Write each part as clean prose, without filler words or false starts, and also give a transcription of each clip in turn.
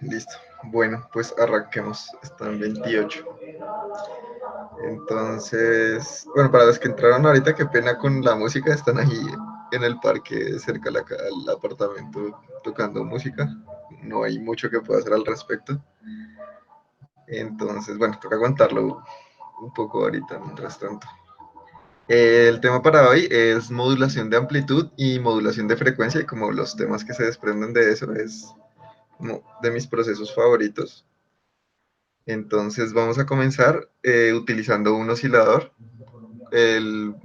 Listo. Bueno, pues arranquemos. Están 28. Entonces, bueno, para los que entraron ahorita, qué pena con la música. Están ahí en el parque cerca al apartamento tocando música. No hay mucho que pueda hacer al respecto. Entonces, bueno, toca aguantarlo un poco ahorita mientras tanto. El tema para hoy es modulación de amplitud y modulación de frecuencia, y como los temas que se desprenden de eso es como de mis procesos favoritos. Entonces vamos a comenzar utilizando un oscilador. El,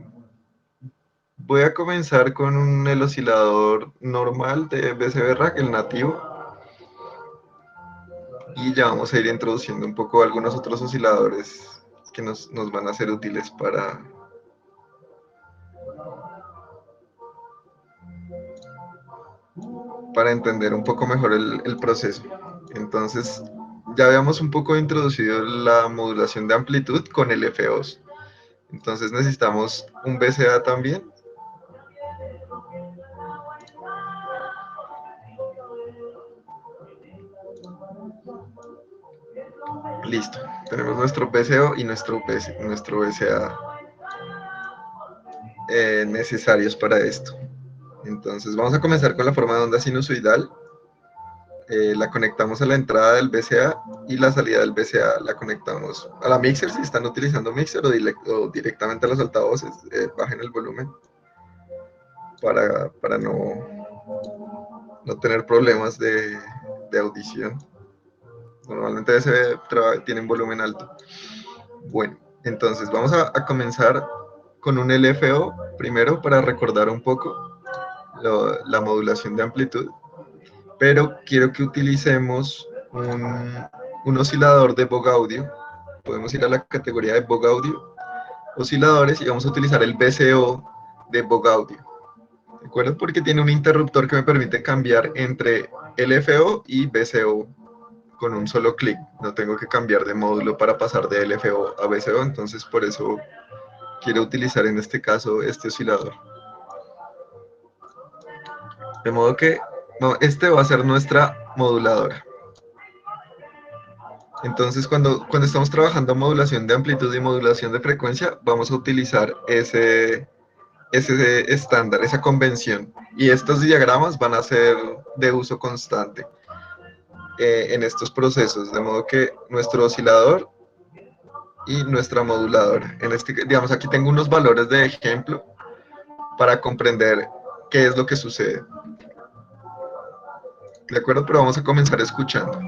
Voy a comenzar con el oscilador normal de BCB Rack, el nativo, y ya vamos a ir introduciendo un poco algunos otros osciladores que nos van a ser útiles para entender un poco mejor el proceso. Entonces, ya habíamos un poco introducido la modulación de amplitud con el FOs. Entonces necesitamos un BCA también. Listo. Tenemos nuestro PCO y nuestro BCA necesarios para esto. Entonces vamos a comenzar con la forma de onda sinusoidal. La conectamos a la entrada del BCA y la salida del BCA la conectamos a la mixer si están utilizando mixer o directamente a los altavoces. Bajen el volumen para no tener problemas de audición. Normalmente tienen volumen alto. Bueno, entonces vamos a comenzar con un LFO primero para recordar un poco la modulación de amplitud, pero quiero que utilicemos un oscilador de Vogue Audio. Podemos ir a la categoría de Vogue Audio, osciladores, y vamos a utilizar el VCO de Vogue Audio. ¿De acuerdo? Porque tiene un interruptor que me permite cambiar entre LFO y VCO con un solo clic. No tengo que cambiar de módulo para pasar de LFO a VCO, entonces por eso quiero utilizar en este caso este oscilador. De modo que este va a ser nuestra moduladora. Entonces, cuando estamos trabajando modulación de amplitud y modulación de frecuencia, vamos a utilizar ese estándar, esa convención. Y estos diagramas van a ser de uso constante en estos procesos, de modo que nuestro oscilador y nuestra moduladora. Digamos, aquí tengo unos valores de ejemplo para comprender qué es lo que sucede. ¿De acuerdo? Pero vamos a comenzar escuchando.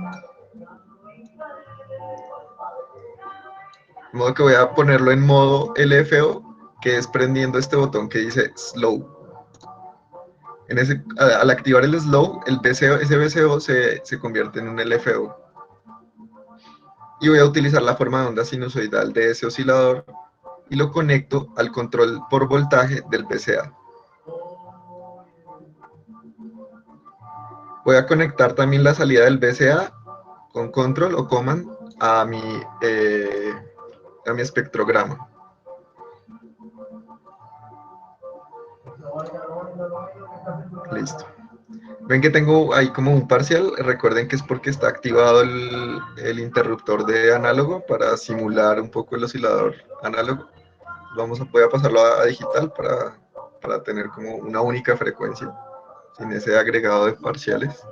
De modo que voy a ponerlo en modo LFO, que es prendiendo este botón que dice Slow. Al activar el Slow, ese VCO se convierte en un LFO. Y voy a utilizar la forma de onda sinusoidal de ese oscilador y lo conecto al control por voltaje del VCA. Voy a conectar también la salida del VCA con control o command a mi espectrograma. Listo. Ven que tengo ahí como un parcial. Recuerden que es porque está activado el interruptor de análogo para simular un poco el oscilador análogo. Voy a pasarlo a digital para tener como una única frecuencia, sin ese agregado de parciales.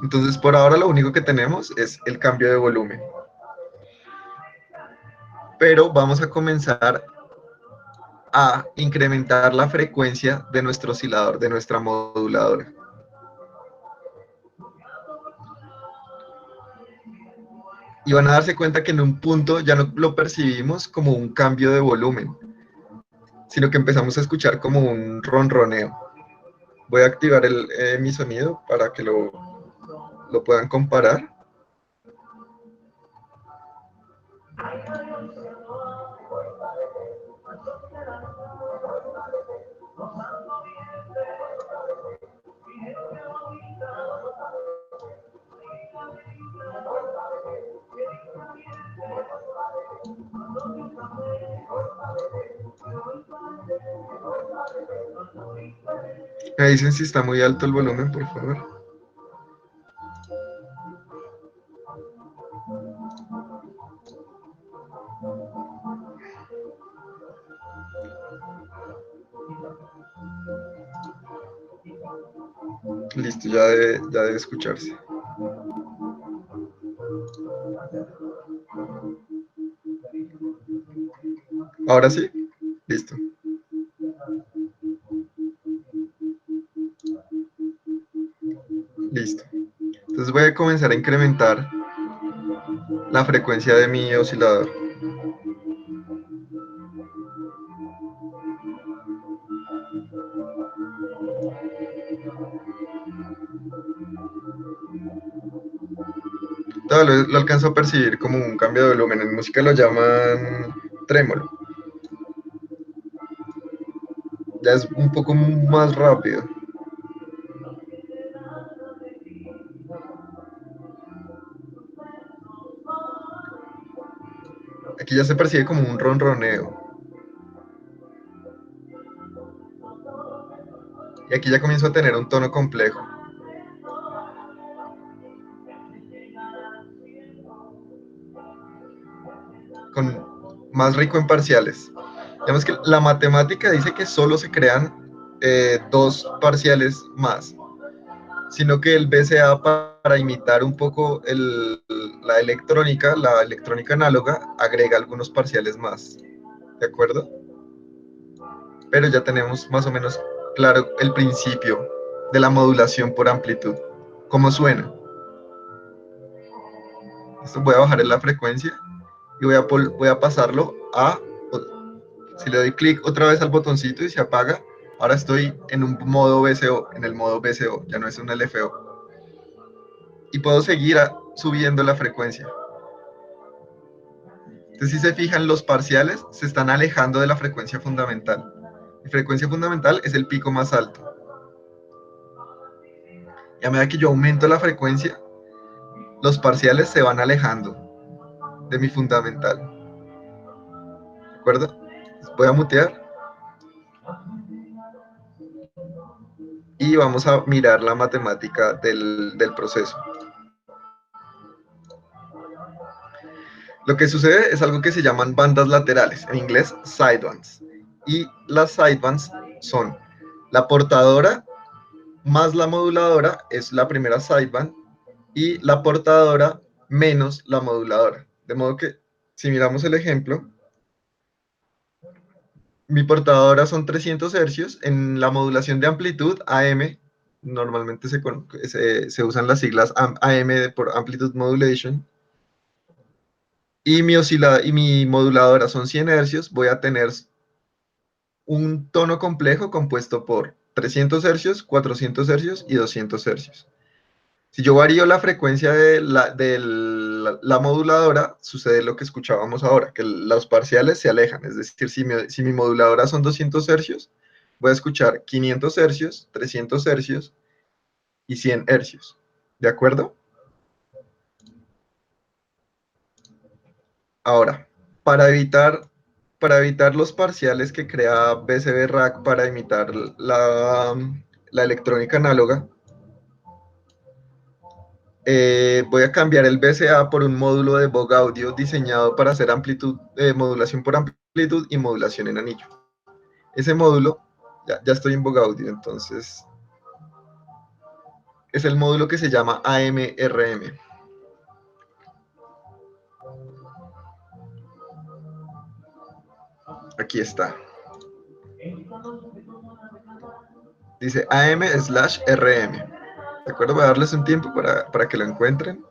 Entonces, por ahora lo único que tenemos es el cambio de volumen. Pero vamos a comenzar a incrementar la frecuencia de nuestro oscilador, de nuestra moduladora. Y van a darse cuenta que en un punto ya no lo percibimos como un cambio de volumen, sino que empezamos a escuchar como un ronroneo. Voy a activar mi sonido para que lo puedan comparar. Me dicen si está muy alto el volumen, por favor. Listo, ya debe escucharse. Ahora sí, listo. Listo. Entonces voy a comenzar a incrementar la frecuencia de mi oscilador. Lo alcanzo a percibir como un cambio de volumen. En música lo llaman trémolo. Ya es un poco más rápido. Aquí ya se percibe como un ronroneo. Y aquí ya comienzo a tener un tono complejo. Más rico en parciales. Digamos que la matemática dice que solo se crean dos parciales más, sino que el BCA para imitar un poco la electrónica análoga, agrega algunos parciales más, ¿de acuerdo? Pero ya tenemos más o menos claro el principio de la modulación por amplitud. ¿Cómo suena? Esto voy a bajar en la frecuencia y voy a pasarlo a, si le doy clic otra vez al botoncito y se apaga, ahora estoy en un modo VCO, en el modo VCO, ya no es un LFO. Y puedo seguir subiendo la frecuencia. Entonces, si se fijan, los parciales se están alejando de la frecuencia fundamental. La frecuencia fundamental es el pico más alto. Y a medida que yo aumento la frecuencia, los parciales se van alejando de mi fundamental. ¿De acuerdo? Entonces voy a mutear y vamos a mirar la matemática del proceso. Lo que sucede es algo que se llaman bandas laterales, en inglés sidebands. Y las sidebands son la portadora más la moduladora, es la primera sideband, y la portadora menos la moduladora. De modo que, si miramos el ejemplo, mi portadora son 300 hercios, en la modulación de amplitud, AM, normalmente se usan las siglas AM por Amplitude Modulation, y mi moduladora son 100 hercios, voy a tener un tono complejo compuesto por 300 hercios, 400 hercios y 200 hercios. Si yo varío la frecuencia de la moduladora, sucede lo que escuchábamos ahora, que los parciales se alejan. Es decir, si mi moduladora son 200 hercios, voy a escuchar 500 hercios, 300 hercios y 100 hercios. ¿De acuerdo? Ahora, para evitar, para evitar los parciales que crea BCB Rack para imitar la electrónica análoga, voy a cambiar el BCA por un módulo de Vogue Audio diseñado para hacer modulación por amplitud y modulación en anillo. Ese módulo, ya estoy en Vogue Audio, entonces es el módulo que se llama AMRM. Aquí está. Dice AM/RM. ¿De acuerdo? Voy a darles un tiempo para que lo encuentren.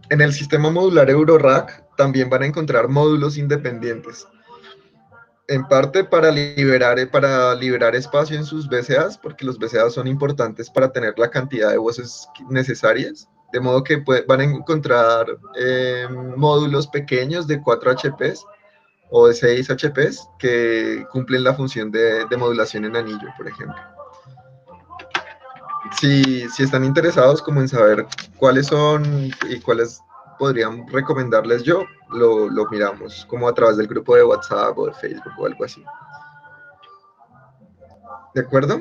En el sistema modular Eurorack también van a encontrar módulos independientes. En parte para liberar espacio en sus BCAs, porque los BCAs son importantes para tener la cantidad de voces necesarias. De modo que van a encontrar módulos pequeños de 4 HPs o de 6 HPs que cumplen la función de modulación en anillo, por ejemplo. Si están interesados como en saber cuáles son y cuáles podrían recomendarles yo, lo miramos como a través del grupo de WhatsApp o de Facebook o algo así. ¿De acuerdo?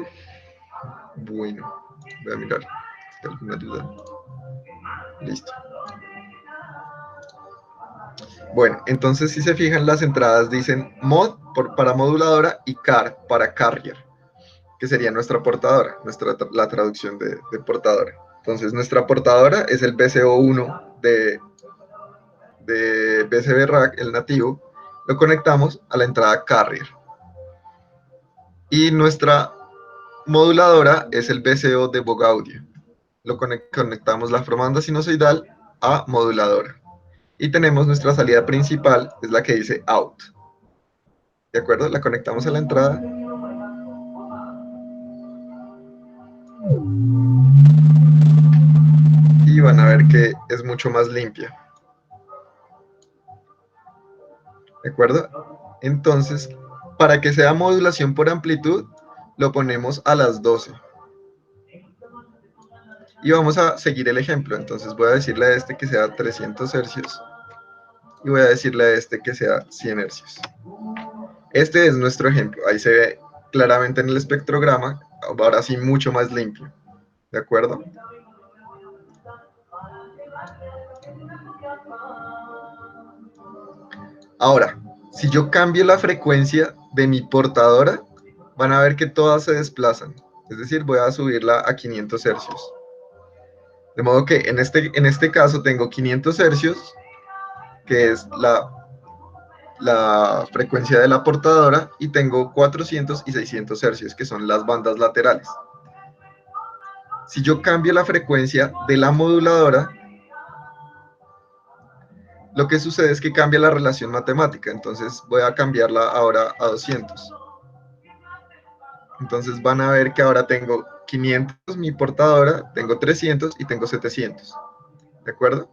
Bueno, voy a mirar si hay alguna duda. Listo. Bueno, entonces si se fijan, las entradas dicen mod para moduladora y car para carrier, que sería nuestra portadora, la traducción de portadora. Entonces nuestra portadora es el BCO1 de BCB Rack, el nativo, lo conectamos a la entrada carrier. Y nuestra moduladora es el BCO de Vogue Audio. Conectamos la formanda sinusoidal a moduladora. Y tenemos nuestra salida principal, es la que dice out. ¿De acuerdo? La conectamos a la entrada. Y van a ver que es mucho más limpia. ¿De acuerdo? Entonces, para que sea modulación por amplitud, lo ponemos a las 12. Y vamos a seguir el ejemplo. Entonces voy a decirle a este que sea 300 hercios. Y voy a decirle a este que sea 100 hercios. Este es nuestro ejemplo. Ahí se ve claramente en el espectrograma. Ahora sí, mucho más limpio. ¿De acuerdo? Ahora, si yo cambio la frecuencia de mi portadora, van a ver que todas se desplazan. Es decir, voy a subirla a 500 hercios. De modo que en este caso tengo 500 hercios, que es la frecuencia de la portadora, y tengo 400 y 600 hercios, que son las bandas laterales. Si yo cambio la frecuencia de la moduladora, lo que sucede es que cambia la relación matemática. Entonces voy a cambiarla ahora a 200. Entonces van a ver que ahora tengo 500 mi portadora, tengo 300 y tengo 700. ¿De acuerdo?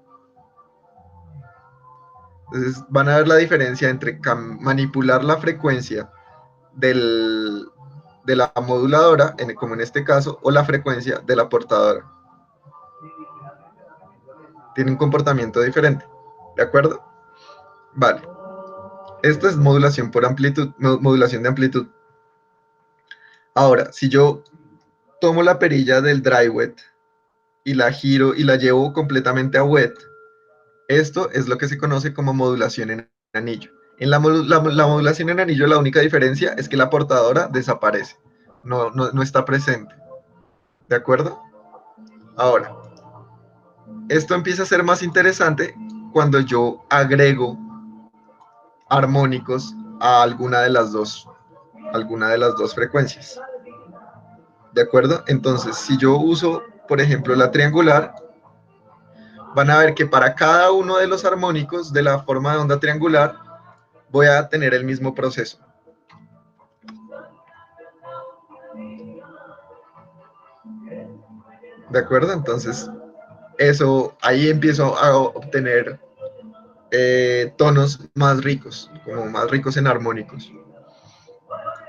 Entonces van a ver la diferencia entre manipular la frecuencia de la moduladora, como en este caso, o la frecuencia de la portadora. Tiene un comportamiento diferente. ¿De acuerdo? Vale. Esto es modulación por amplitud, modulación de amplitud. Ahora, si yo tomo la perilla del dry wet y la giro y la llevo completamente a wet, esto es lo que se conoce como modulación en anillo. En la modulación en anillo, la única diferencia es que la portadora desaparece, no está presente. ¿De acuerdo? Ahora, esto empieza a ser más interesante cuando yo agrego armónicos a alguna de las dos frecuencias. ¿De acuerdo? Entonces, si yo uso, por ejemplo, la triangular, van a ver que para cada uno de los armónicos de la forma de onda triangular voy a tener el mismo proceso. ¿De acuerdo? Entonces, ahí empiezo a obtener tonos más ricos, como más ricos en armónicos.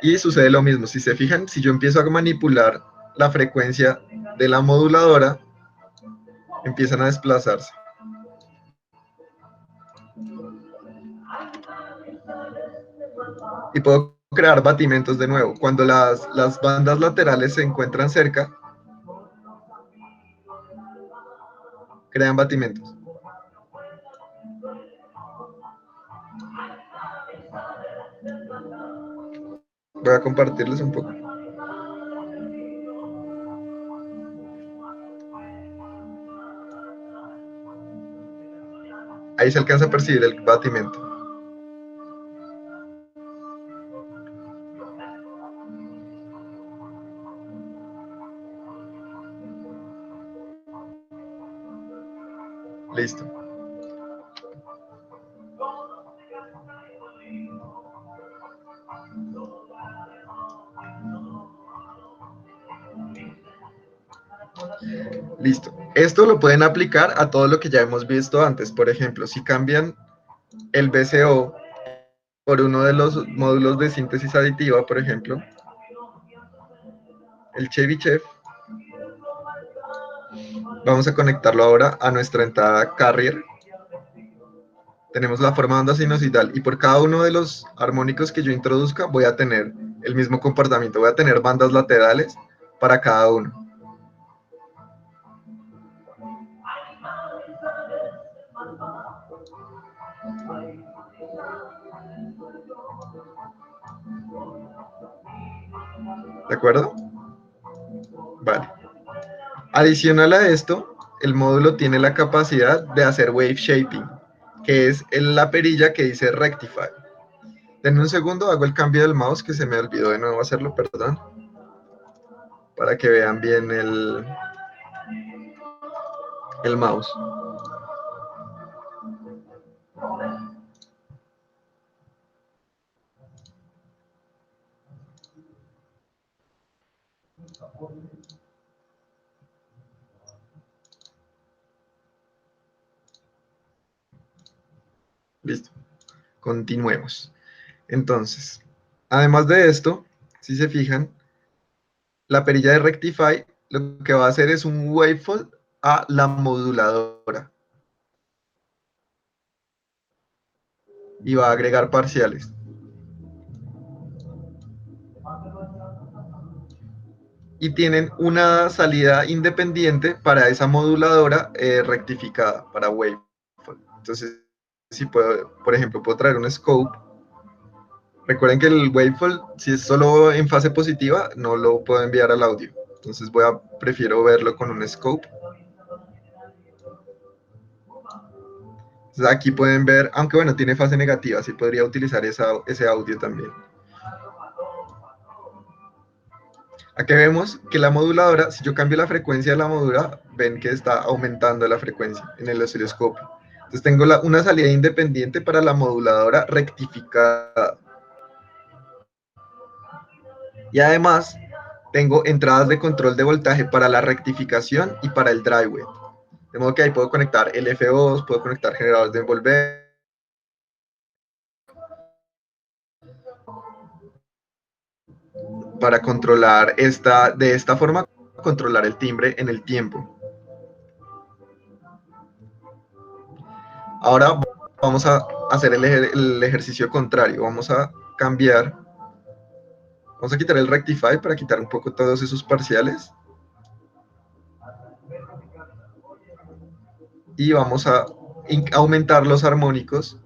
Y sucede lo mismo, si se fijan, si yo empiezo a manipular la frecuencia de la moduladora, empiezan a desplazarse. Y puedo crear batimentos de nuevo. Cuando las bandas laterales se encuentran cerca, crean batimentos. Voy a compartirles un poco. Ahí se alcanza a percibir el batimento. Listo. Listo. Esto lo pueden aplicar a todo lo que ya hemos visto antes. Por ejemplo, si cambian el BCO por uno de los módulos de síntesis aditiva, por ejemplo, el Chebyshev, vamos a conectarlo ahora a nuestra entrada carrier. Tenemos la forma de onda sinusoidal y por cada uno de los armónicos que yo introduzca voy a tener el mismo comportamiento. Voy a tener bandas laterales para cada uno. ¿De acuerdo? Vale. Adicional a esto, el módulo tiene la capacidad de hacer wave shaping, que es la perilla que dice rectify. Denme un segundo, hago el cambio del mouse, que se me olvidó de nuevo hacerlo, perdón, para que vean bien el mouse. Listo, continuemos. Entonces, además de esto, si se fijan, la perilla de rectify lo que va a hacer es un wavefold a la moduladora y va a agregar parciales. Y tienen una salida independiente para esa moduladora rectificada, para wavefold. Entonces, si puedo, por ejemplo, puedo traer un scope. Recuerden que el wavefold, si es solo en fase positiva, no lo puedo enviar al audio. Entonces prefiero verlo con un scope. Entonces aquí pueden ver, aunque bueno, tiene fase negativa, sí podría utilizar ese audio también. Aquí vemos que la moduladora, si yo cambio la frecuencia de la moduladora, ven que está aumentando la frecuencia en el osciloscopio. Entonces tengo una salida independiente para la moduladora rectificada. Y además tengo entradas de control de voltaje para la rectificación y para el dry wet. De modo que ahí puedo conectar LFOs, puedo conectar generadores de envolver. Para controlar de esta forma, controlar el timbre en el tiempo. Ahora vamos a hacer el ejercicio contrario. Vamos a cambiar, vamos a quitar el rectify para quitar un poco todos esos parciales. Y vamos a aumentar los armónicos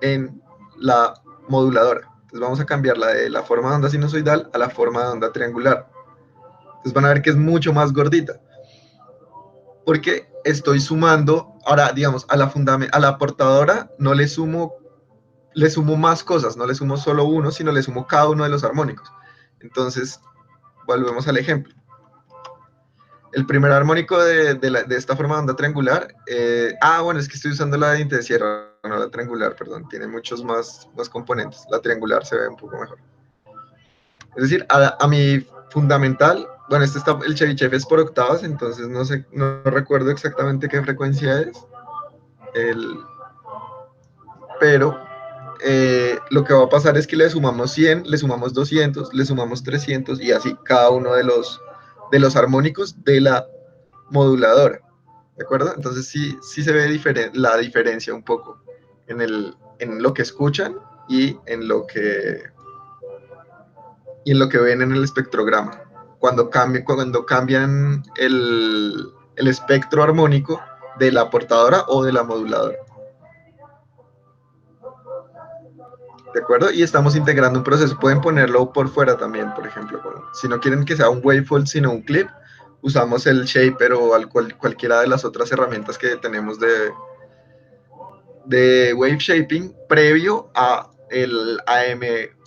en la moduladora. Entonces vamos a cambiarla de la forma de onda sinusoidal a la forma de onda triangular. Entonces van a ver que es mucho más gordita. Porque estoy sumando, ahora digamos, a la portadora no le sumo más cosas, no le sumo solo uno, sino le sumo cada uno de los armónicos. Entonces, volvemos al ejemplo. El primer armónico de esta forma de onda triangular, bueno, es que estoy usando la de intersierra, no la triangular, perdón, tiene muchos más componentes. La triangular se ve un poco mejor. Es decir, a mi fundamental, bueno, el Chebyshev es por octavas, entonces no recuerdo exactamente qué frecuencia es, pero lo que va a pasar es que le sumamos 100, le sumamos 200, le sumamos 300 y así cada uno de los armónicos de la moduladora, ¿de acuerdo? Entonces sí se ve la diferencia un poco en lo que escuchan y en lo que ven en el espectrograma. Cuando cambian el espectro armónico de la portadora o de la moduladora. ¿De acuerdo? Y estamos integrando un proceso. Pueden ponerlo por fuera también, por ejemplo. Si no quieren que sea un wavefold, sino un clip, usamos el shaper o cualquiera de las otras herramientas que tenemos de wave shaping previo a el AM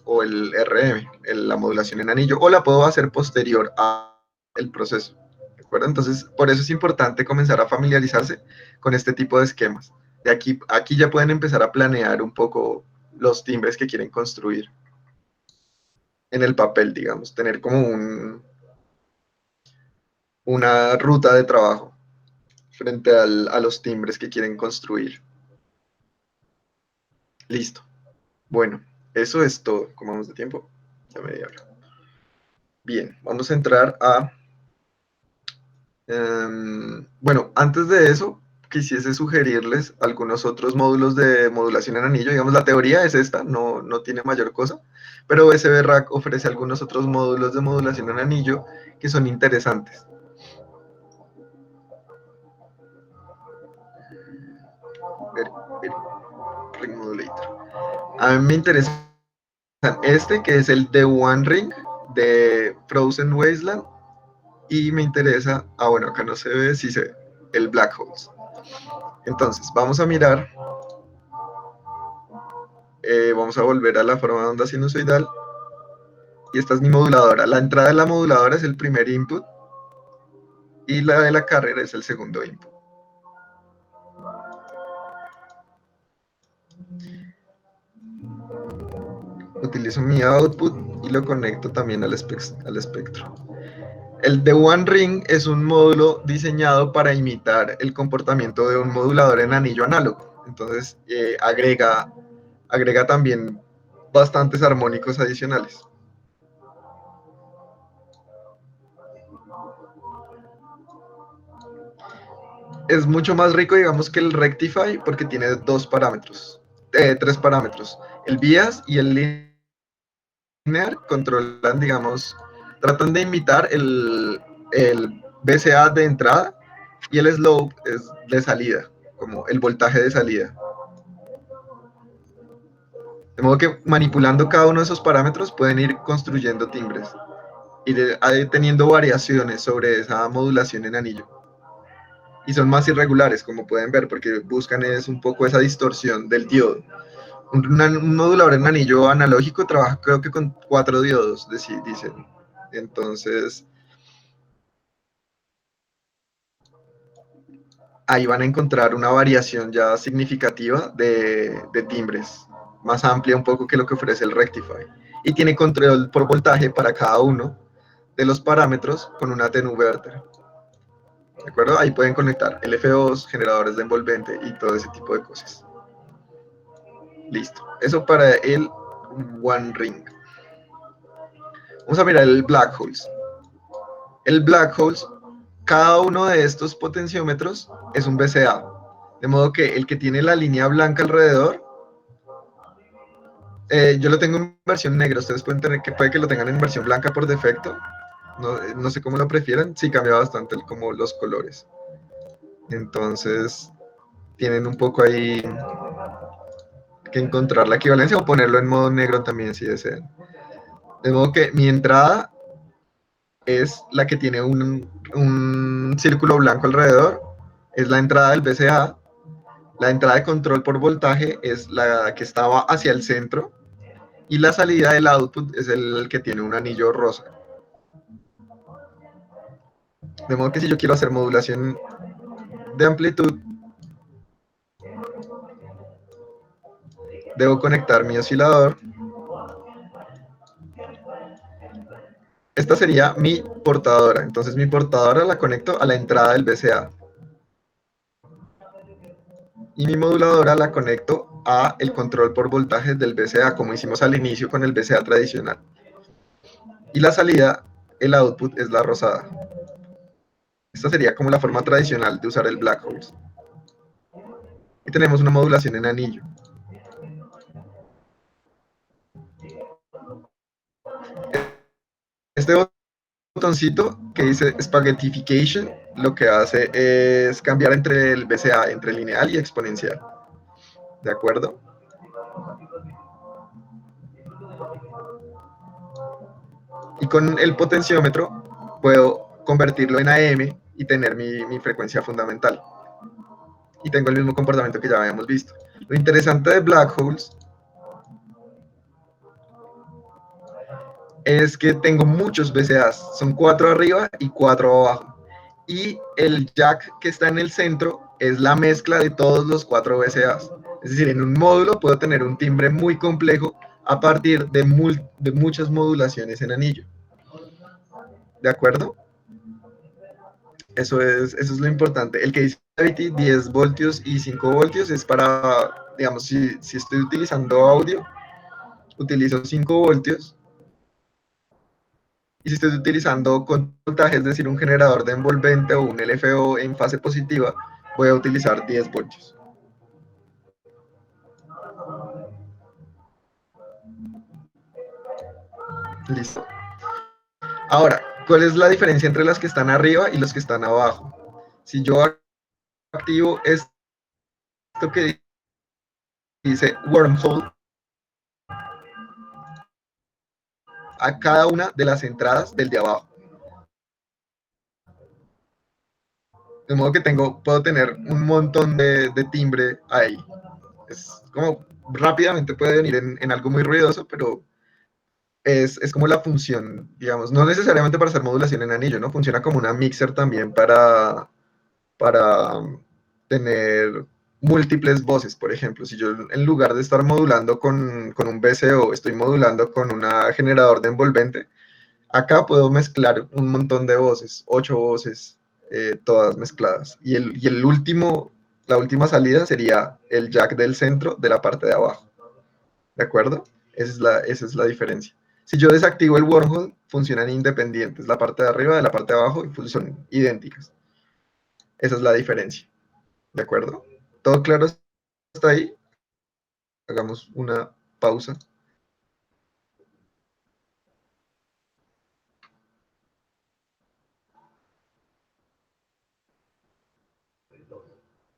o el RM, la modulación en anillo, o la puedo hacer posterior al proceso. ¿De acuerdo? Entonces, por eso es importante comenzar a familiarizarse con este tipo de esquemas. De aquí ya pueden empezar a planear un poco los timbres que quieren construir en el papel, digamos, tener como una ruta de trabajo frente a los timbres que quieren construir. Listo. Bueno, eso es todo. ¿Cómo vamos de tiempo? Ya media hora. Bien, vamos a entrar a... bueno, antes de eso, quisiese sugerirles algunos otros módulos de modulación en anillo. Digamos, la teoría es esta, no tiene mayor cosa, pero USB Rack ofrece algunos otros módulos de modulación en anillo que son interesantes. Ring Modulator. A mí me interesa este, que es el The One Ring de Frozen Wasteland, y me interesa, bueno, acá no se ve, sí se ve, el Black Holes. Entonces, vamos a mirar, vamos a volver a la forma de onda sinusoidal, y esta es mi moduladora. La entrada de la moduladora es el primer input, y la de la carrera es el segundo input. Utilizo mi output y lo conecto también al espectro. El The One Ring es un módulo diseñado para imitar el comportamiento de un modulador en anillo análogo. Entonces agrega también bastantes armónicos adicionales. Es mucho más rico, digamos, que el Rectify, porque tiene tres parámetros. El bias y el linear controlan, digamos, tratan de imitar el BCA de entrada, y el slope es de salida, como el voltaje de salida. De modo que manipulando cada uno de esos parámetros pueden ir construyendo timbres, ir teniendo variaciones sobre esa modulación en anillo. Y son más irregulares, como pueden ver, porque buscan es un poco esa distorsión del diodo. Un modulador en anillo analógico trabaja, creo que con 4 diodos, dicen. Entonces, ahí van a encontrar una variación ya significativa de timbres, más amplia un poco que lo que ofrece el Rectify. Y tiene control por voltaje para cada uno de los parámetros con una atenuverter. ¿De acuerdo? Ahí pueden conectar LFOs, generadores de envolvente y todo ese tipo de cosas. Listo. Eso para el One Ring. Vamos a mirar el Black Holes. El Black Holes, cada uno de estos potenciómetros es un BCA. De modo que el que tiene la línea blanca alrededor, yo lo tengo en versión negra. Ustedes pueden tener puede que lo tengan en versión blanca por defecto. No sé cómo lo prefieran. Sí, cambia bastante como los colores. Entonces, tienen un poco ahí que encontrar la equivalencia o ponerlo en modo negro también si desean. De modo que mi entrada es la que tiene un círculo blanco alrededor, es la entrada del BCA. La entrada de control por voltaje es la que estaba hacia el centro, y la salida del output es el que tiene un anillo rosa. De modo que si yo quiero hacer modulación de amplitud, debo conectar mi oscilador. Esta sería mi portadora. Entonces mi portadora la conecto a la entrada del BCA. Y mi moduladora la conecto a el control por voltajes del BCA, como hicimos al inicio con el BCA tradicional. Y la salida, el output, es la rosada. Esta sería como la forma tradicional de usar el Black Holes. Y tenemos una modulación en anillo. Este botoncito que dice Spaghettification lo que hace es cambiar entre el BCA, entre lineal y exponencial. ¿De acuerdo? Y con el potenciómetro puedo convertirlo en AM y tener mi frecuencia fundamental. Y tengo el mismo comportamiento que ya habíamos visto. Lo interesante de Black Holes es que tengo muchos BCAs, son 4 arriba y 4 abajo. Y el jack que está en el centro es la mezcla de todos los 4 BCAs. Es decir, en un módulo puedo tener un timbre muy complejo a partir de muchas modulaciones en anillo. ¿De acuerdo? Eso es lo importante. El que dice 10 voltios y 5 voltios es para, digamos, si estoy utilizando audio, utilizo 5 voltios. Y si estoy utilizando con voltaje, es decir, un generador de envolvente o un LFO en fase positiva, voy a utilizar 10 voltios. Listo. Ahora, ¿cuál es la diferencia entre las que están arriba y los que están abajo? Si yo activo este que dice wormhole a cada una de las entradas del de abajo. De modo que puedo tener un montón de timbre ahí. Es como rápidamente puede venir en algo muy ruidoso, pero es como la función, digamos, no necesariamente para hacer modulación en anillo, ¿no? Funciona como una mixer también para tener múltiples voces, por ejemplo. Si yo en lugar de estar modulando con un VCO, estoy modulando con un generador de envolvente, acá puedo mezclar un montón de voces, 8 voces, todas mezcladas. La última salida sería el jack del centro de la parte de abajo. ¿De acuerdo? Esa es la diferencia. Si yo desactivo el wormhole, funcionan independientes, la parte de arriba de la parte de abajo, y son idénticas. Esa es la diferencia. ¿De acuerdo? ¿Todo claro hasta ahí? Hagamos una pausa.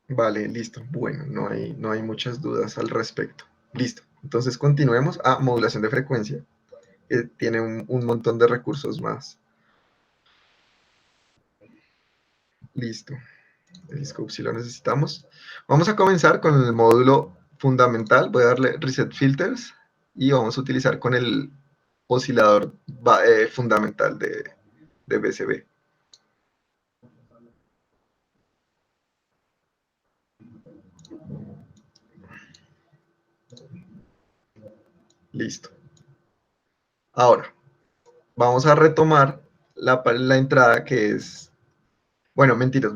Vale, listo. Bueno, no hay muchas dudas al respecto. Listo. Entonces continuemos a modulación de frecuencia, que tiene un montón de recursos más. Listo. El scope si lo necesitamos. Vamos a comenzar con el módulo fundamental. Voy a darle Reset Filters y vamos a utilizar con el oscilador fundamental de BCB. Listo. Ahora, vamos a retomar la entrada que es... Bueno, mentiras,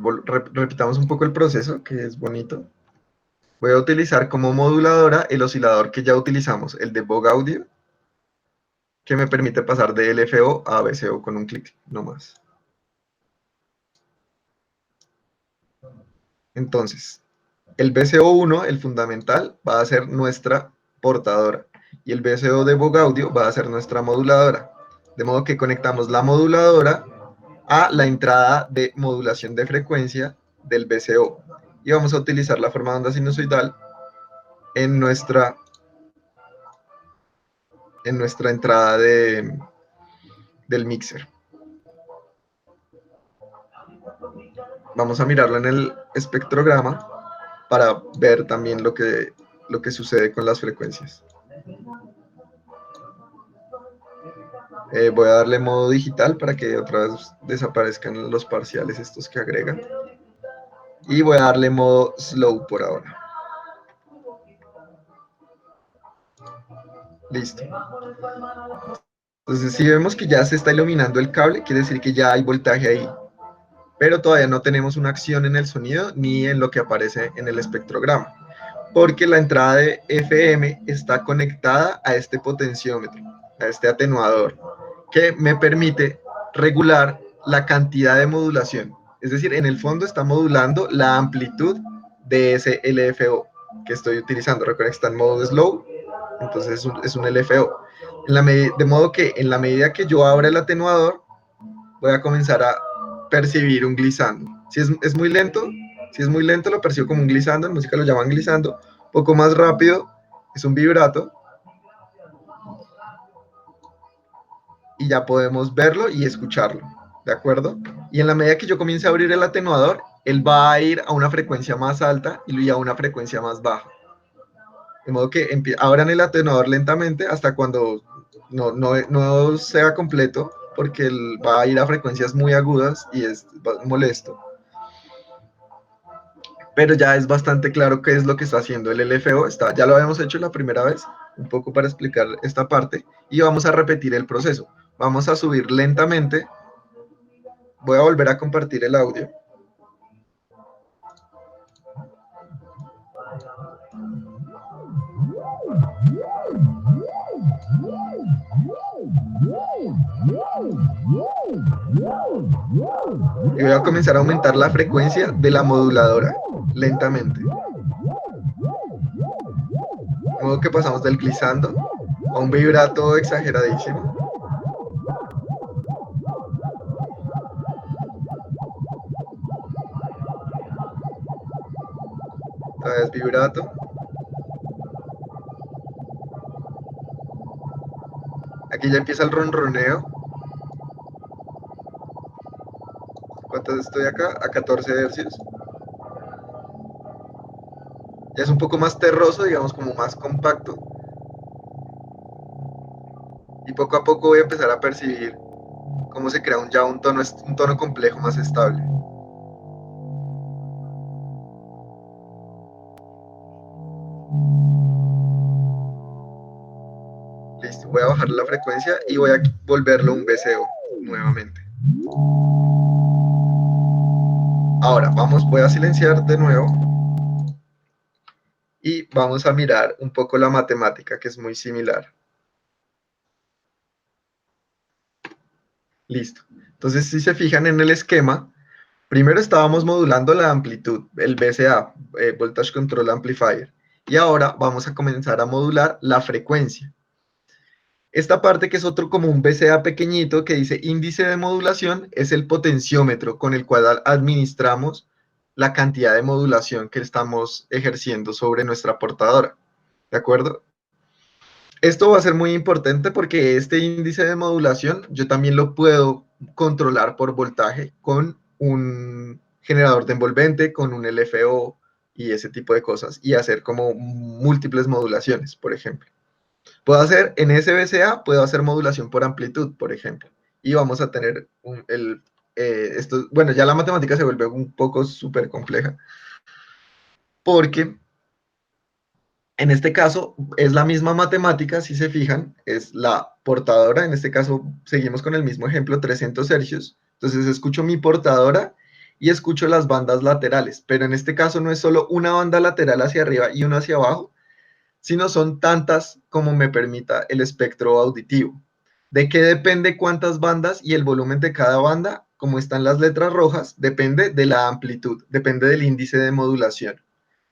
repitamos un poco el proceso, que es bonito. Voy a utilizar como moduladora el oscilador que ya utilizamos, el de Vogue Audio, que me permite pasar de LFO a BCO con un clic, no más. Entonces, el BCO1, el fundamental, va a ser nuestra portadora y el BCO de Vogue Audio va a ser nuestra moduladora. De modo que conectamos la moduladora a la entrada de modulación de frecuencia del BCO y vamos a utilizar la forma de onda sinusoidal en nuestra entrada del mixer. Vamos a mirarlo en el espectrograma para ver también lo que sucede con las frecuencias. Voy a darle modo digital para que otra vez desaparezcan los parciales estos que agregan. Y voy a darle modo slow por ahora. Listo. Entonces, si vemos que ya se está iluminando el cable, quiere decir que ya hay voltaje ahí. Pero todavía no tenemos una acción en el sonido ni en lo que aparece en el espectrograma, porque la entrada de FM está conectada a este potenciómetro, a este atenuador, que me permite regular la cantidad de modulación. Es decir, en el fondo está modulando la amplitud de ese LFO que estoy utilizando. Recuerden que está en modo slow, entonces es un LFO. De modo que en la medida que yo abra el atenuador, voy a comenzar a percibir un glissando. Si es muy lento, si es muy lento lo percibo como un glissando, en música lo llaman glissando. Poco más rápido es un vibrato, y ya podemos verlo y escucharlo, ¿de acuerdo? Y en la medida que yo comience a abrir el atenuador, él va a ir a una frecuencia más alta y a una frecuencia más baja. De modo que abran el atenuador lentamente hasta cuando no sea completo, porque él va a ir a frecuencias muy agudas y es molesto. Pero ya es bastante claro qué es lo que está haciendo el LFO. Ya lo habíamos hecho la primera vez, un poco para explicar esta parte, y vamos a repetir el proceso. Vamos a subir lentamente. Voy a volver a compartir el audio. Y voy a comenzar a aumentar la frecuencia de la moduladora, lentamente. De modo que pasamos del glissando a un vibrato exageradísimo. Otra vez vibrato. Aquí ya empieza el ronroneo. ¿Cuántas estoy acá? A 14 hercios. Ya es un poco más terroso, digamos, como más compacto. Y poco a poco voy a empezar a percibir cómo se crea ya un tono complejo más estable. Listo, voy a bajar la frecuencia y voy a volverlo un VCO nuevamente. Ahora, voy a silenciar de nuevo y vamos a mirar un poco la matemática, que es muy similar. Listo. Entonces, si se fijan en el esquema, primero estábamos modulando la amplitud, el VCA, Voltage Control Amplifier, y ahora vamos a comenzar a modular la frecuencia. Esta parte que es otro como un VCA pequeñito que dice índice de modulación es el potenciómetro con el cual administramos la cantidad de modulación que estamos ejerciendo sobre nuestra portadora. ¿De acuerdo? Esto va a ser muy importante porque este índice de modulación yo también lo puedo controlar por voltaje con un generador de envolvente, con un LFO y ese tipo de cosas y hacer como múltiples modulaciones, por ejemplo. Puedo hacer en SBCA, puedo hacer modulación por amplitud, por ejemplo. Y vamos a tener esto, bueno, ya la matemática se vuelve un poco súper compleja, porque en este caso es la misma matemática, si se fijan, es la portadora, en este caso seguimos con el mismo ejemplo, 300 hercios. Entonces escucho mi portadora y escucho las bandas laterales, pero en este caso no es solo una banda lateral hacia arriba y una hacia abajo, sino son tantas como me permita el espectro auditivo. ¿De qué depende cuántas bandas y el volumen de cada banda? Como están las letras rojas, depende de la amplitud, depende del índice de modulación.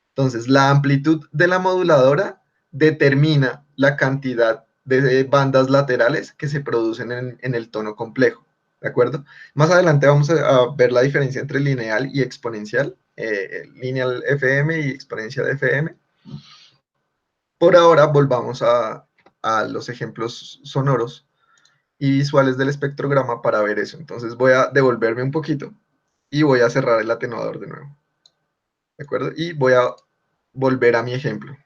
Entonces, la amplitud de la moduladora determina la cantidad de bandas laterales que se producen en el tono complejo. ¿De acuerdo? Más adelante vamos a ver la diferencia entre lineal y exponencial, lineal FM y exponencial FM. Por ahora volvamos a los ejemplos sonoros y visuales del espectrograma para ver eso. Entonces voy a devolverme un poquito y voy a cerrar el atenuador de nuevo. ¿De acuerdo? Y voy a volver a mi ejemplo.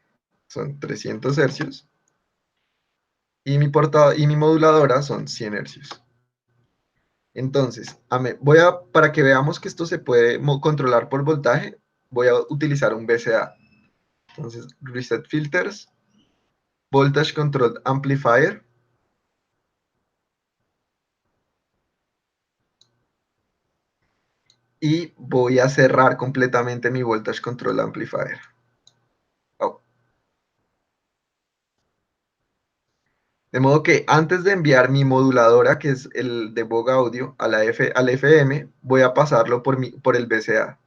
Son 300 hercios y mi moduladora son 100 hercios. Entonces, para que veamos que esto se puede controlar por voltaje, voy a utilizar un VCA. Entonces, Reset Filters, Voltage Control Amplifier. Y voy a cerrar completamente mi Voltage Control Amplifier. Oh. De modo que antes de enviar mi moduladora, que es el de Vogue Audio, al FM, voy a pasarlo por el VCA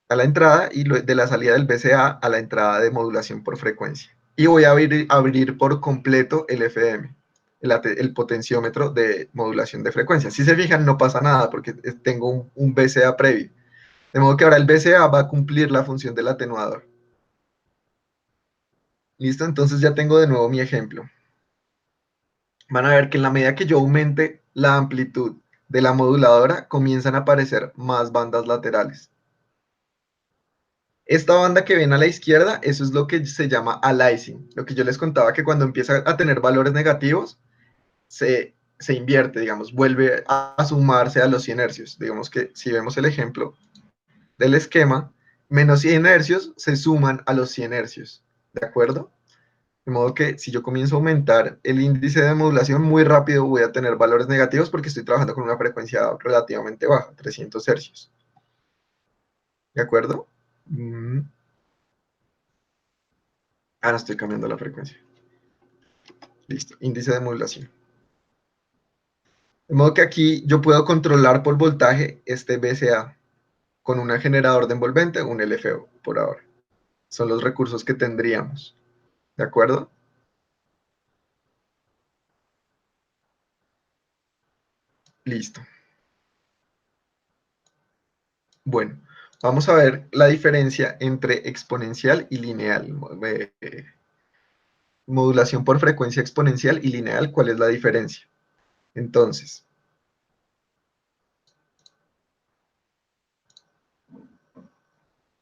a la entrada y de la salida del VCA a la entrada de modulación por frecuencia. Y voy a abrir por completo el FM, el potenciómetro de modulación de frecuencia. Si se fijan, no pasa nada porque tengo un VCA previo. De modo que ahora el VCA va a cumplir la función del atenuador. Listo, entonces ya tengo de nuevo mi ejemplo. Van a ver que en la medida que yo aumente la amplitud de la moduladora, comienzan a aparecer más bandas laterales. Esta banda que ven a la izquierda, eso es lo que se llama aliasing. Lo que yo les contaba que cuando empieza a tener valores negativos, se invierte, digamos, vuelve a sumarse a los 100 hercios. Digamos que si vemos el ejemplo del esquema, menos 100 hercios se suman a los 100 hercios. ¿De acuerdo? De modo que si yo comienzo a aumentar el índice de modulación muy rápido, voy a tener valores negativos porque estoy trabajando con una frecuencia relativamente baja, 300 hercios. ¿De acuerdo? No estoy cambiando la frecuencia. Listo, índice de modulación. De modo que aquí yo puedo controlar por voltaje este VCA con un generador de envolvente o un LFO por ahora. Son los recursos que tendríamos. ¿De acuerdo? Listo. Bueno, Vamos a ver la diferencia entre exponencial y lineal. Modulación por frecuencia exponencial y lineal, ¿cuál es la diferencia? Entonces,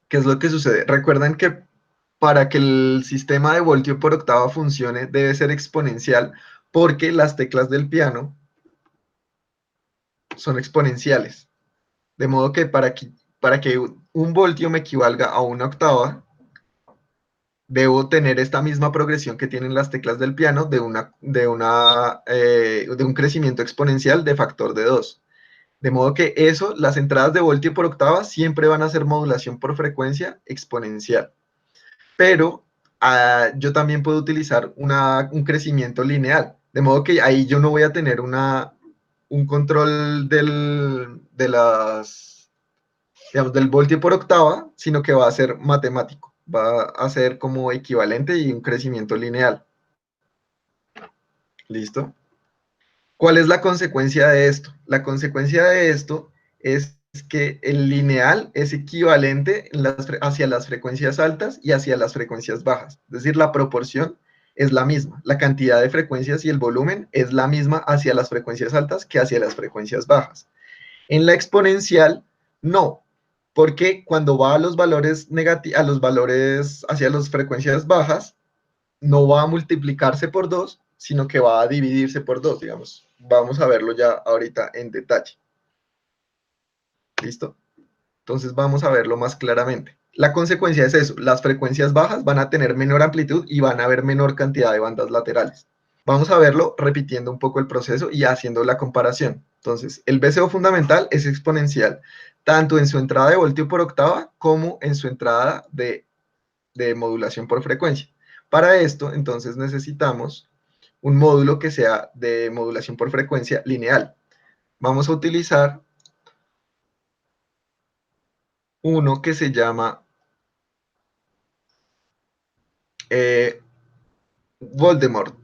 ¿qué es lo que sucede? Recuerden que para que el sistema de voltio por octava funcione debe ser exponencial porque las teclas del piano son exponenciales. De modo que para que un voltio me equivalga a una octava, debo tener esta misma progresión que tienen las teclas del piano de un crecimiento exponencial de factor de 2. De modo que eso, las entradas de voltio por octava siempre van a ser modulación por frecuencia exponencial. Pero yo también puedo utilizar un crecimiento lineal. De modo que ahí yo no voy a tener un control del voltio por octava, sino que va a ser matemático. Va a ser como equivalente y un crecimiento lineal. ¿Listo? ¿Cuál es la consecuencia de esto? La consecuencia de esto es que el lineal es equivalente hacia las frecuencias altas y hacia las frecuencias bajas. Es decir, la proporción es la misma. La cantidad de frecuencias y el volumen es la misma hacia las frecuencias altas que hacia las frecuencias bajas. En la exponencial, no, porque cuando va a los valores negativos, a los valores hacia las frecuencias bajas, no va a multiplicarse por 2, sino que va a dividirse por 2, digamos. Vamos a verlo ya ahorita en detalle. ¿Listo? Entonces vamos a verlo más claramente. La consecuencia es eso, las frecuencias bajas van a tener menor amplitud y van a haber menor cantidad de bandas laterales. Vamos a verlo repitiendo un poco el proceso y haciendo la comparación. Entonces, el VCO fundamental es exponencial, tanto en su entrada de voltio por octava como en su entrada de modulación por frecuencia. Para esto, entonces, necesitamos un módulo que sea de modulación por frecuencia lineal. Vamos a utilizar uno que se llama eh, Voldemort,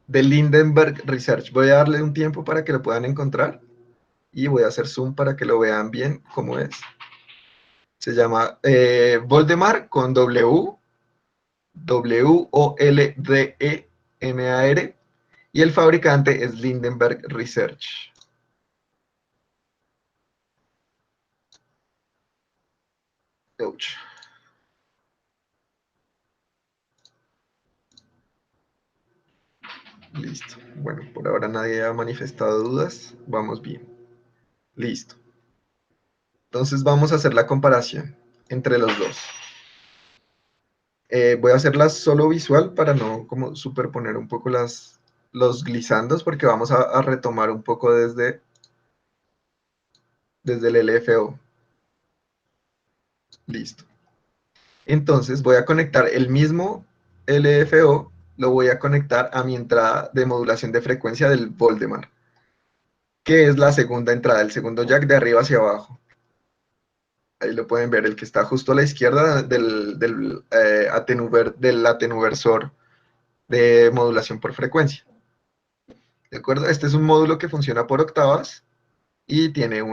de Lindenberg Research. Voy a darle un tiempo para que lo puedan encontrar y voy a hacer zoom para que lo vean bien cómo es. Se llama Voldemar con Woldemar, y el fabricante es Lindenberg Research. Ouch. Listo. Bueno, por ahora nadie ha manifestado dudas. Vamos bien. Listo. Entonces vamos a hacer la comparación entre los dos. Voy a hacerlas solo visual para no como superponer un poco los glisandos porque vamos a retomar un poco desde el LFO. Listo. Entonces voy a conectar el mismo LFO, lo voy a conectar a mi entrada de modulación de frecuencia del Voldemar, que es la segunda entrada, el segundo jack de arriba hacia abajo. Ahí lo pueden ver, el que está justo a la izquierda del atenuversor de modulación por frecuencia. ¿De acuerdo? Este es un módulo que funciona por octavas y tiene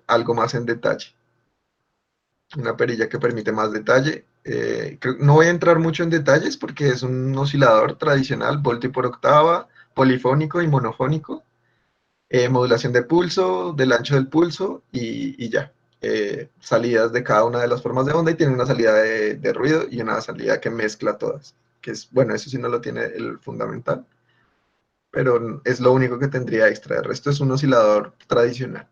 algo más en detalle. Una perilla que permite más detalle. No voy a entrar mucho en detalles porque es un oscilador tradicional, voltio por octava, polifónico y monofónico. Modulación de pulso, del ancho del pulso y ya. Salidas de cada una de las formas de onda y tiene una salida de ruido y una salida que mezcla todas. Que es, bueno, eso sí no lo tiene el fundamental, pero es lo único que tendría extra. El resto es un oscilador tradicional.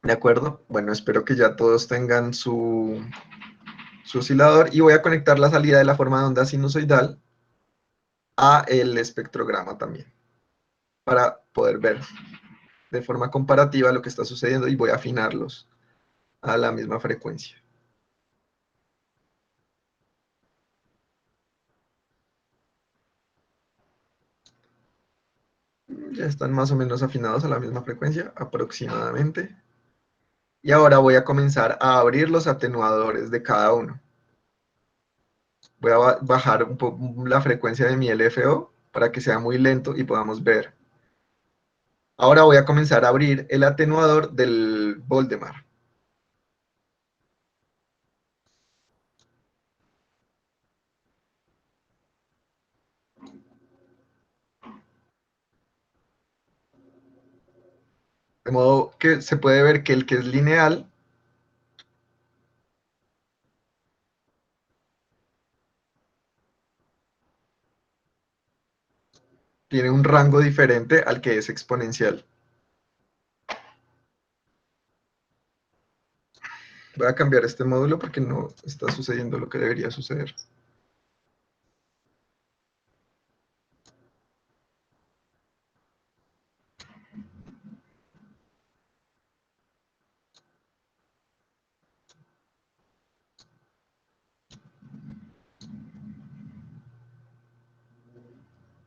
¿De acuerdo? Bueno, espero que ya todos tengan su oscilador y voy a conectar la salida de la forma de onda sinusoidal a el espectrograma también para poder ver de forma comparativa lo que está sucediendo y voy a afinarlos a la misma frecuencia. Ya están más o menos afinados a la misma frecuencia aproximadamente. Y ahora voy a comenzar a abrir los atenuadores de cada uno. Voy a bajar un poco la frecuencia de mi LFO para que sea muy lento y podamos ver Ahora voy a comenzar a abrir el atenuador del Voldemar. De modo que se puede ver que el que es lineal tiene un rango diferente al que es exponencial. Voy a cambiar este módulo porque no está sucediendo lo que debería suceder.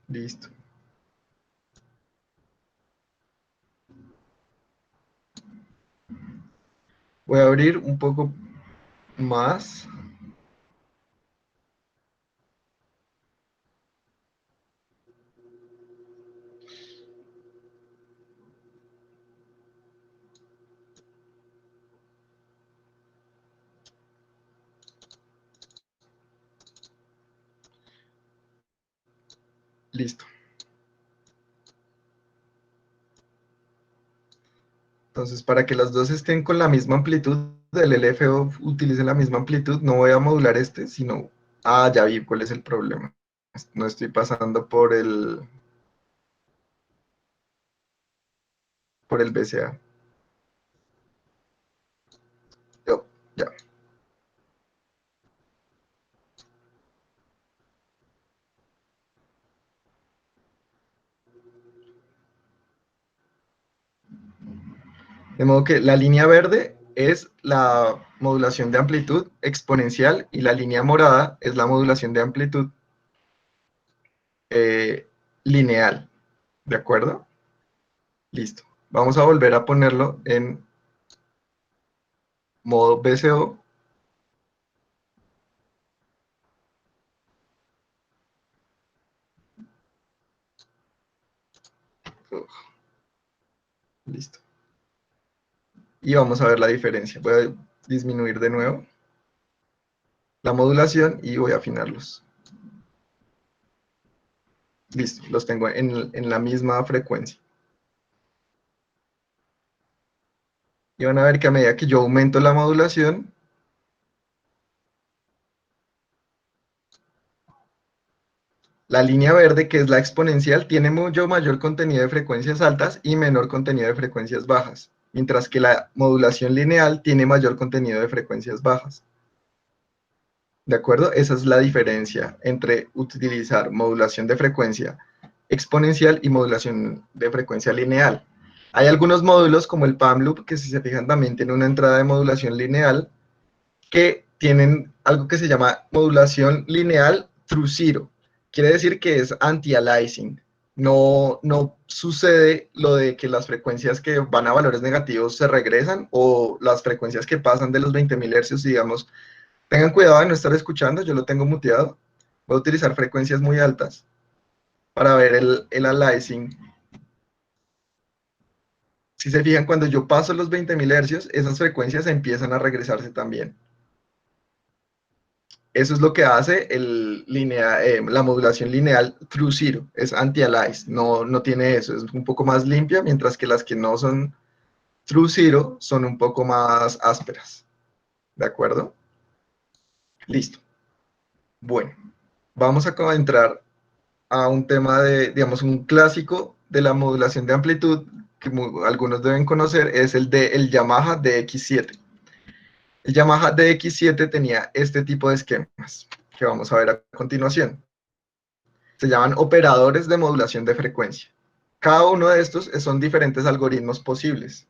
Listo. Voy a abrir un poco más. Listo. Entonces, para que las dos estén con la misma amplitud, el LFO utilice la misma amplitud, no voy a modular este, sino... Ah, ya vi cuál es el problema. No estoy pasando por el BCA. Oh, ya. De modo que la línea verde es la modulación de amplitud exponencial y la línea morada es la modulación de amplitud eh, lineal. ¿De acuerdo? Listo. Vamos a volver a ponerlo en modo BCO. Listo. Y vamos a ver la diferencia. Voy a disminuir de nuevo la modulación y voy a afinarlos. Listo, los tengo en la misma frecuencia. Y van a ver que a medida que yo aumento la modulación, la línea verde, que es la exponencial, tiene mucho mayor contenido de frecuencias altas y menor contenido de frecuencias bajas, mientras que la modulación lineal tiene mayor contenido de frecuencias bajas. ¿De acuerdo? Esa es la diferencia entre utilizar modulación de frecuencia exponencial y modulación de frecuencia lineal. Hay algunos módulos como el PAMLOOP que, si se fijan, también tiene una entrada de modulación lineal, que tienen algo que se llama modulación lineal through zero. Quiere decir que es anti-aliasing. No sucede lo de que las frecuencias que van a valores negativos se regresan, o las frecuencias que pasan de los 20.000 Hz, digamos. Tengan cuidado de no estar escuchando, yo lo tengo muteado. Voy a utilizar frecuencias muy altas para ver el aliasing. Si se fijan, cuando yo paso los 20.000 Hz, esas frecuencias empiezan a regresarse también. Eso es lo que hace la modulación lineal through zero, es anti-aliased, no tiene eso, es un poco más limpia, mientras que las que no son through zero son un poco más ásperas. ¿De acuerdo? Listo. Bueno, vamos a entrar a un tema de, digamos, un clásico de la modulación de amplitud que algunos deben conocer, es el Yamaha DX7. El Yamaha DX7 tenía este tipo de esquemas que vamos a ver a continuación. Se llaman operadores de modulación de frecuencia. Cada uno de estos son diferentes algoritmos posibles.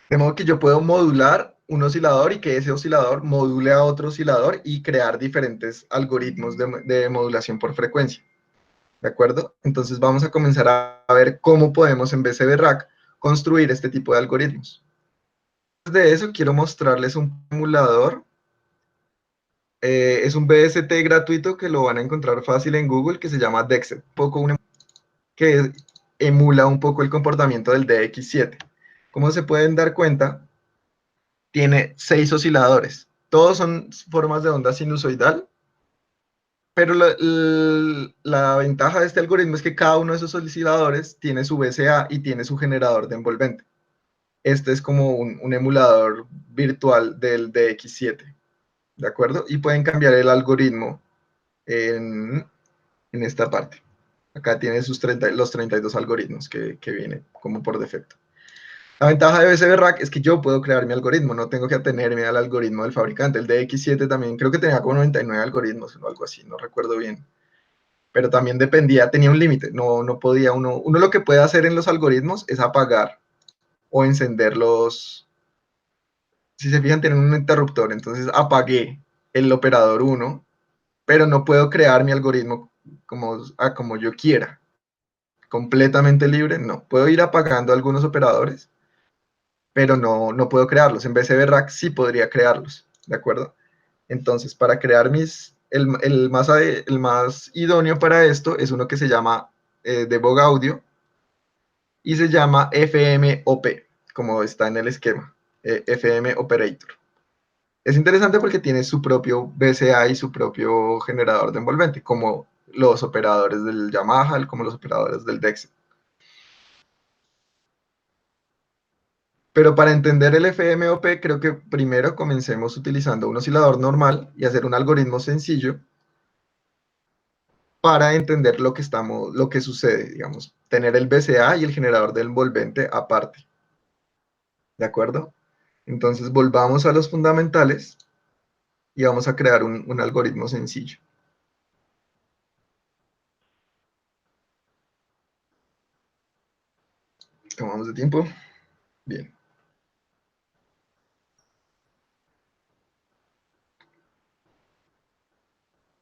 De modo que yo puedo modular un oscilador y que ese oscilador module a otro oscilador y crear diferentes algoritmos de modulación por frecuencia. ¿De acuerdo? Entonces vamos a comenzar a ver cómo podemos en BCB Rack construir este tipo de algoritmos. Antes de eso, quiero mostrarles un emulador. Es un BST gratuito que lo van a encontrar fácil en Google, que se llama Dexet. que emula un poco el comportamiento del DX7. Como se pueden dar cuenta, tiene 6 osciladores. Todos son formas de onda sinusoidal, pero la ventaja de este algoritmo es que cada uno de esos osciladores tiene su VCA y tiene su generador de envolvente. Este es como un emulador virtual del DX7, ¿de acuerdo? Y pueden cambiar el algoritmo en esta parte. Acá tiene los 32 algoritmos que vienen como por defecto. La ventaja de BCB Rack es que yo puedo crear mi algoritmo, no tengo que atenerme al algoritmo del fabricante. El DX7 también creo que tenía como 99 algoritmos o algo así, no recuerdo bien. Pero también dependía, tenía un límite, no podía uno lo que puede hacer en los algoritmos es apagar o encender los, si se fijan tienen un interruptor, entonces apagué el operador 1, pero no puedo crear mi algoritmo como yo quiera, completamente libre, no. Puedo ir apagando algunos operadores, pero no puedo crearlos. En BCB Rack sí podría crearlos, ¿de acuerdo? Entonces, para crear el más idóneo para esto es uno que se llama Debug Audio y se llama FMOP, como está en el esquema, FM Operator. Es interesante porque tiene su propio BCA y su propio generador de envolvente, como los operadores del Yamaha, como los operadores del Dexter. Pero para entender el FMOP, creo que primero comencemos utilizando un oscilador normal y hacer un algoritmo sencillo para entender lo que sucede, digamos, tener el BCA y el generador del envolvente aparte. ¿De acuerdo? Entonces volvamos a los fundamentales y vamos a crear un algoritmo sencillo. Tomamos de tiempo. Bien.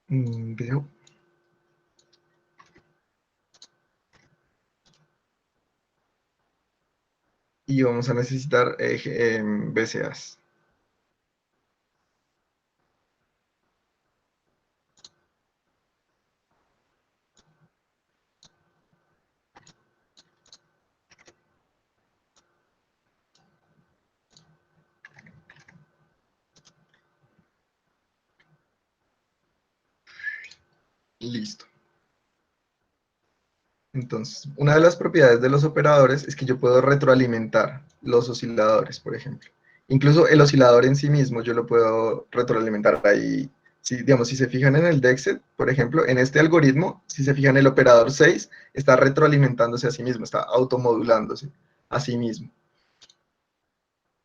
Veo. Y vamos a necesitar BCAs. Listo. Entonces, una de las propiedades de los operadores es que yo puedo retroalimentar los osciladores, por ejemplo. Incluso el oscilador en sí mismo yo lo puedo retroalimentar ahí. Si, digamos, si se fijan en el DEXET, por ejemplo, en este algoritmo, si se fijan, el operador 6 está retroalimentándose a sí mismo, está automodulándose a sí mismo.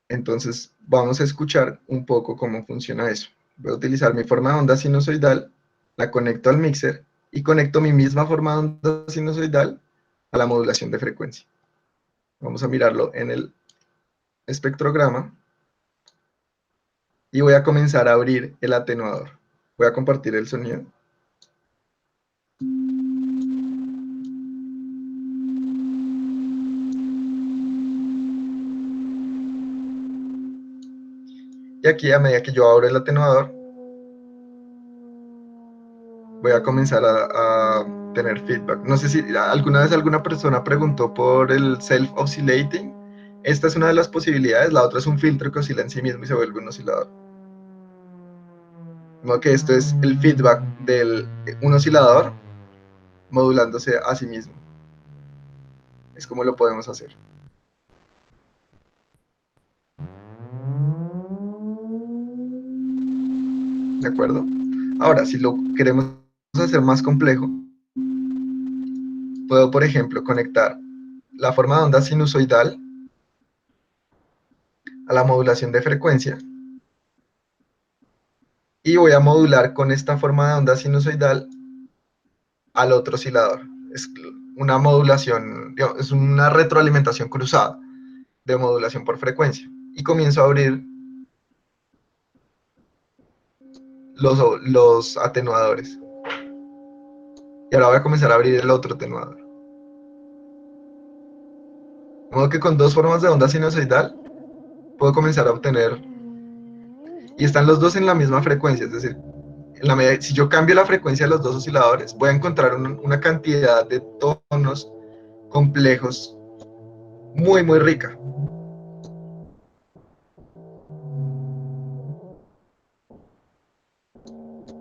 Entonces, vamos a escuchar un poco cómo funciona eso. Voy a utilizar mi forma de onda sinusoidal, la conecto al mixer y conecto mi misma forma de onda sinusoidal a la modulación de frecuencia. Vamos a mirarlo en el espectrograma y voy a comenzar a abrir el atenuador. Voy a compartir el sonido. Y aquí, a medida que yo abro el atenuador, voy a comenzar a tener feedback. No sé si alguna vez alguna persona preguntó por el self-oscillating. Esta es una de las posibilidades, la otra es un filtro que oscila en sí mismo y se vuelve un oscilador. No, que esto es el feedback de un oscilador modulándose a sí mismo. Es como lo podemos hacer. ¿De acuerdo? Ahora, si lo queremos hacer más complejo, puedo, por ejemplo, conectar la forma de onda sinusoidal a la modulación de frecuencia y voy a modular con esta forma de onda sinusoidal al otro oscilador. Es una modulación, es una retroalimentación cruzada de modulación por frecuencia. Y comienzo a abrir los atenuadores. Y ahora voy a comenzar a abrir el otro atenuador. De modo que con dos formas de onda sinusoidal puedo comenzar a obtener, y están los dos en la misma frecuencia, es decir, en la medida, si yo cambio la frecuencia de los dos osciladores, voy a encontrar una cantidad de tonos complejos muy, muy rica.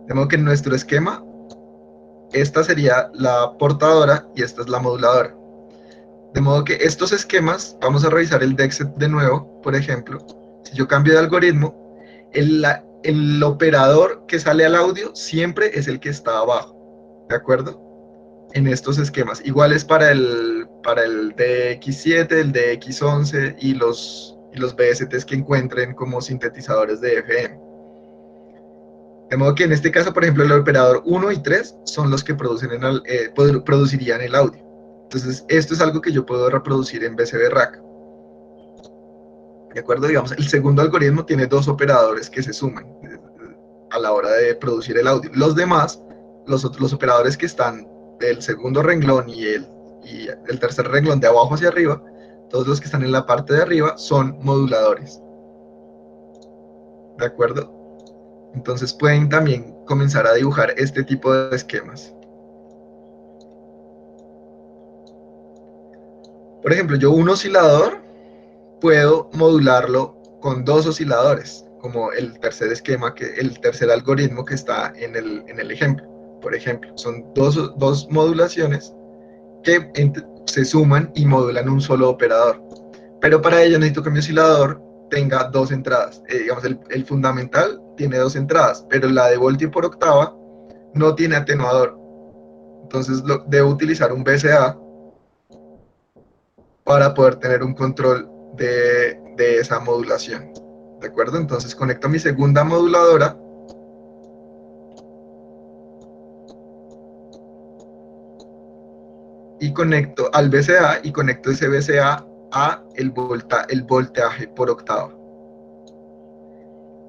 De modo que en nuestro esquema, esta sería la portadora y esta es la moduladora. De modo que estos esquemas, vamos a revisar el DEXET de nuevo, por ejemplo. Si yo cambio de algoritmo, el operador que sale al audio siempre es el que está abajo, ¿de acuerdo? En estos esquemas. Igual es para el DX7, el DX11 y los BSTs que encuentren como sintetizadores de FM. De modo que en este caso, por ejemplo, el operador 1 y 3 son los que producirían el audio. Entonces, esto es algo que yo puedo reproducir en BCB Rack. ¿De acuerdo? Digamos, el segundo algoritmo tiene dos operadores que se suman a la hora de producir el audio. Los demás, los operadores que están del segundo renglón y el tercer renglón de abajo hacia arriba, todos los que están en la parte de arriba son moduladores. ¿De acuerdo? Entonces pueden también comenzar a dibujar este tipo de esquemas. Por ejemplo, yo un oscilador puedo modularlo con dos osciladores, como el tercer esquema, el tercer algoritmo que está en el ejemplo. Por ejemplo, son dos modulaciones que se suman y modulan un solo operador. Pero para ello necesito que mi oscilador tenga dos entradas. Digamos, el fundamental tiene dos entradas, pero la de voltio por octava no tiene atenuador. Entonces debo utilizar un VCA para poder tener un control de esa modulación. ¿De acuerdo? Entonces conecto mi segunda moduladora y conecto al VCA y conecto ese VCA a el voltaje por octava.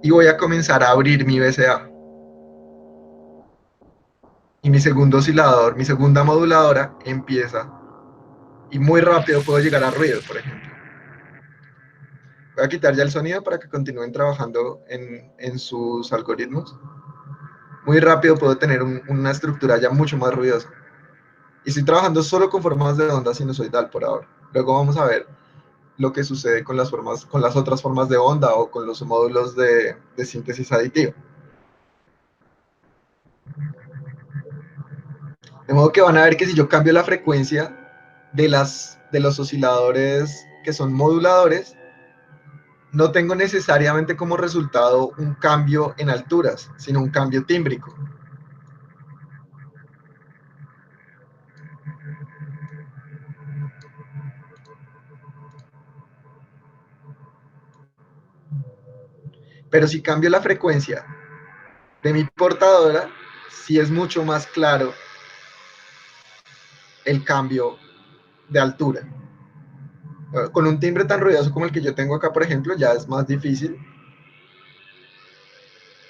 Y voy a comenzar a abrir mi VCA. Y mi segundo oscilador, mi segunda moduladora empieza y muy rápido puedo llegar a ruido, por ejemplo. Voy a quitar ya el sonido para que continúen trabajando en sus algoritmos. Muy rápido puedo tener una estructura ya mucho más ruidosa. Y estoy trabajando solo con formas de onda sinusoidal por ahora. Luego vamos a ver lo que sucede con con las otras formas de onda o con los módulos de síntesis aditiva. De modo que van a ver que si yo cambio la frecuencia de los osciladores que son moduladores, no tengo necesariamente como resultado un cambio en alturas, sino un cambio tímbrico. Pero si cambio la frecuencia de mi portadora, sí es mucho más claro el cambio de altura. Con un timbre tan ruidoso como el que yo tengo acá, por ejemplo, ya es más difícil,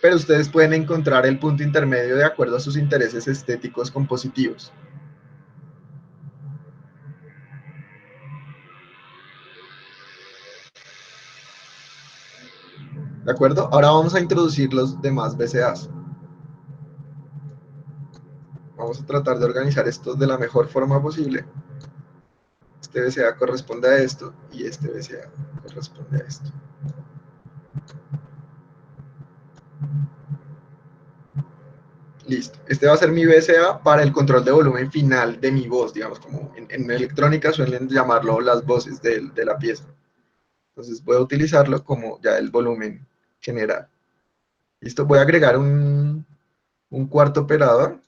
pero ustedes pueden encontrar el punto intermedio de acuerdo a sus intereses estéticos compositivos. ¿De acuerdo? Ahora vamos a introducir los demás VCAs. Vamos a tratar de organizar estos de la mejor forma posible. Este VCA corresponde a esto y este VCA corresponde a esto. Listo. Este va a ser mi VCA para el control de volumen final de mi voz, digamos, como en electrónica suelen llamarlo las voces de la pieza. Entonces voy a utilizarlo como ya el volumen general. Listo, voy a agregar un cuarto operador.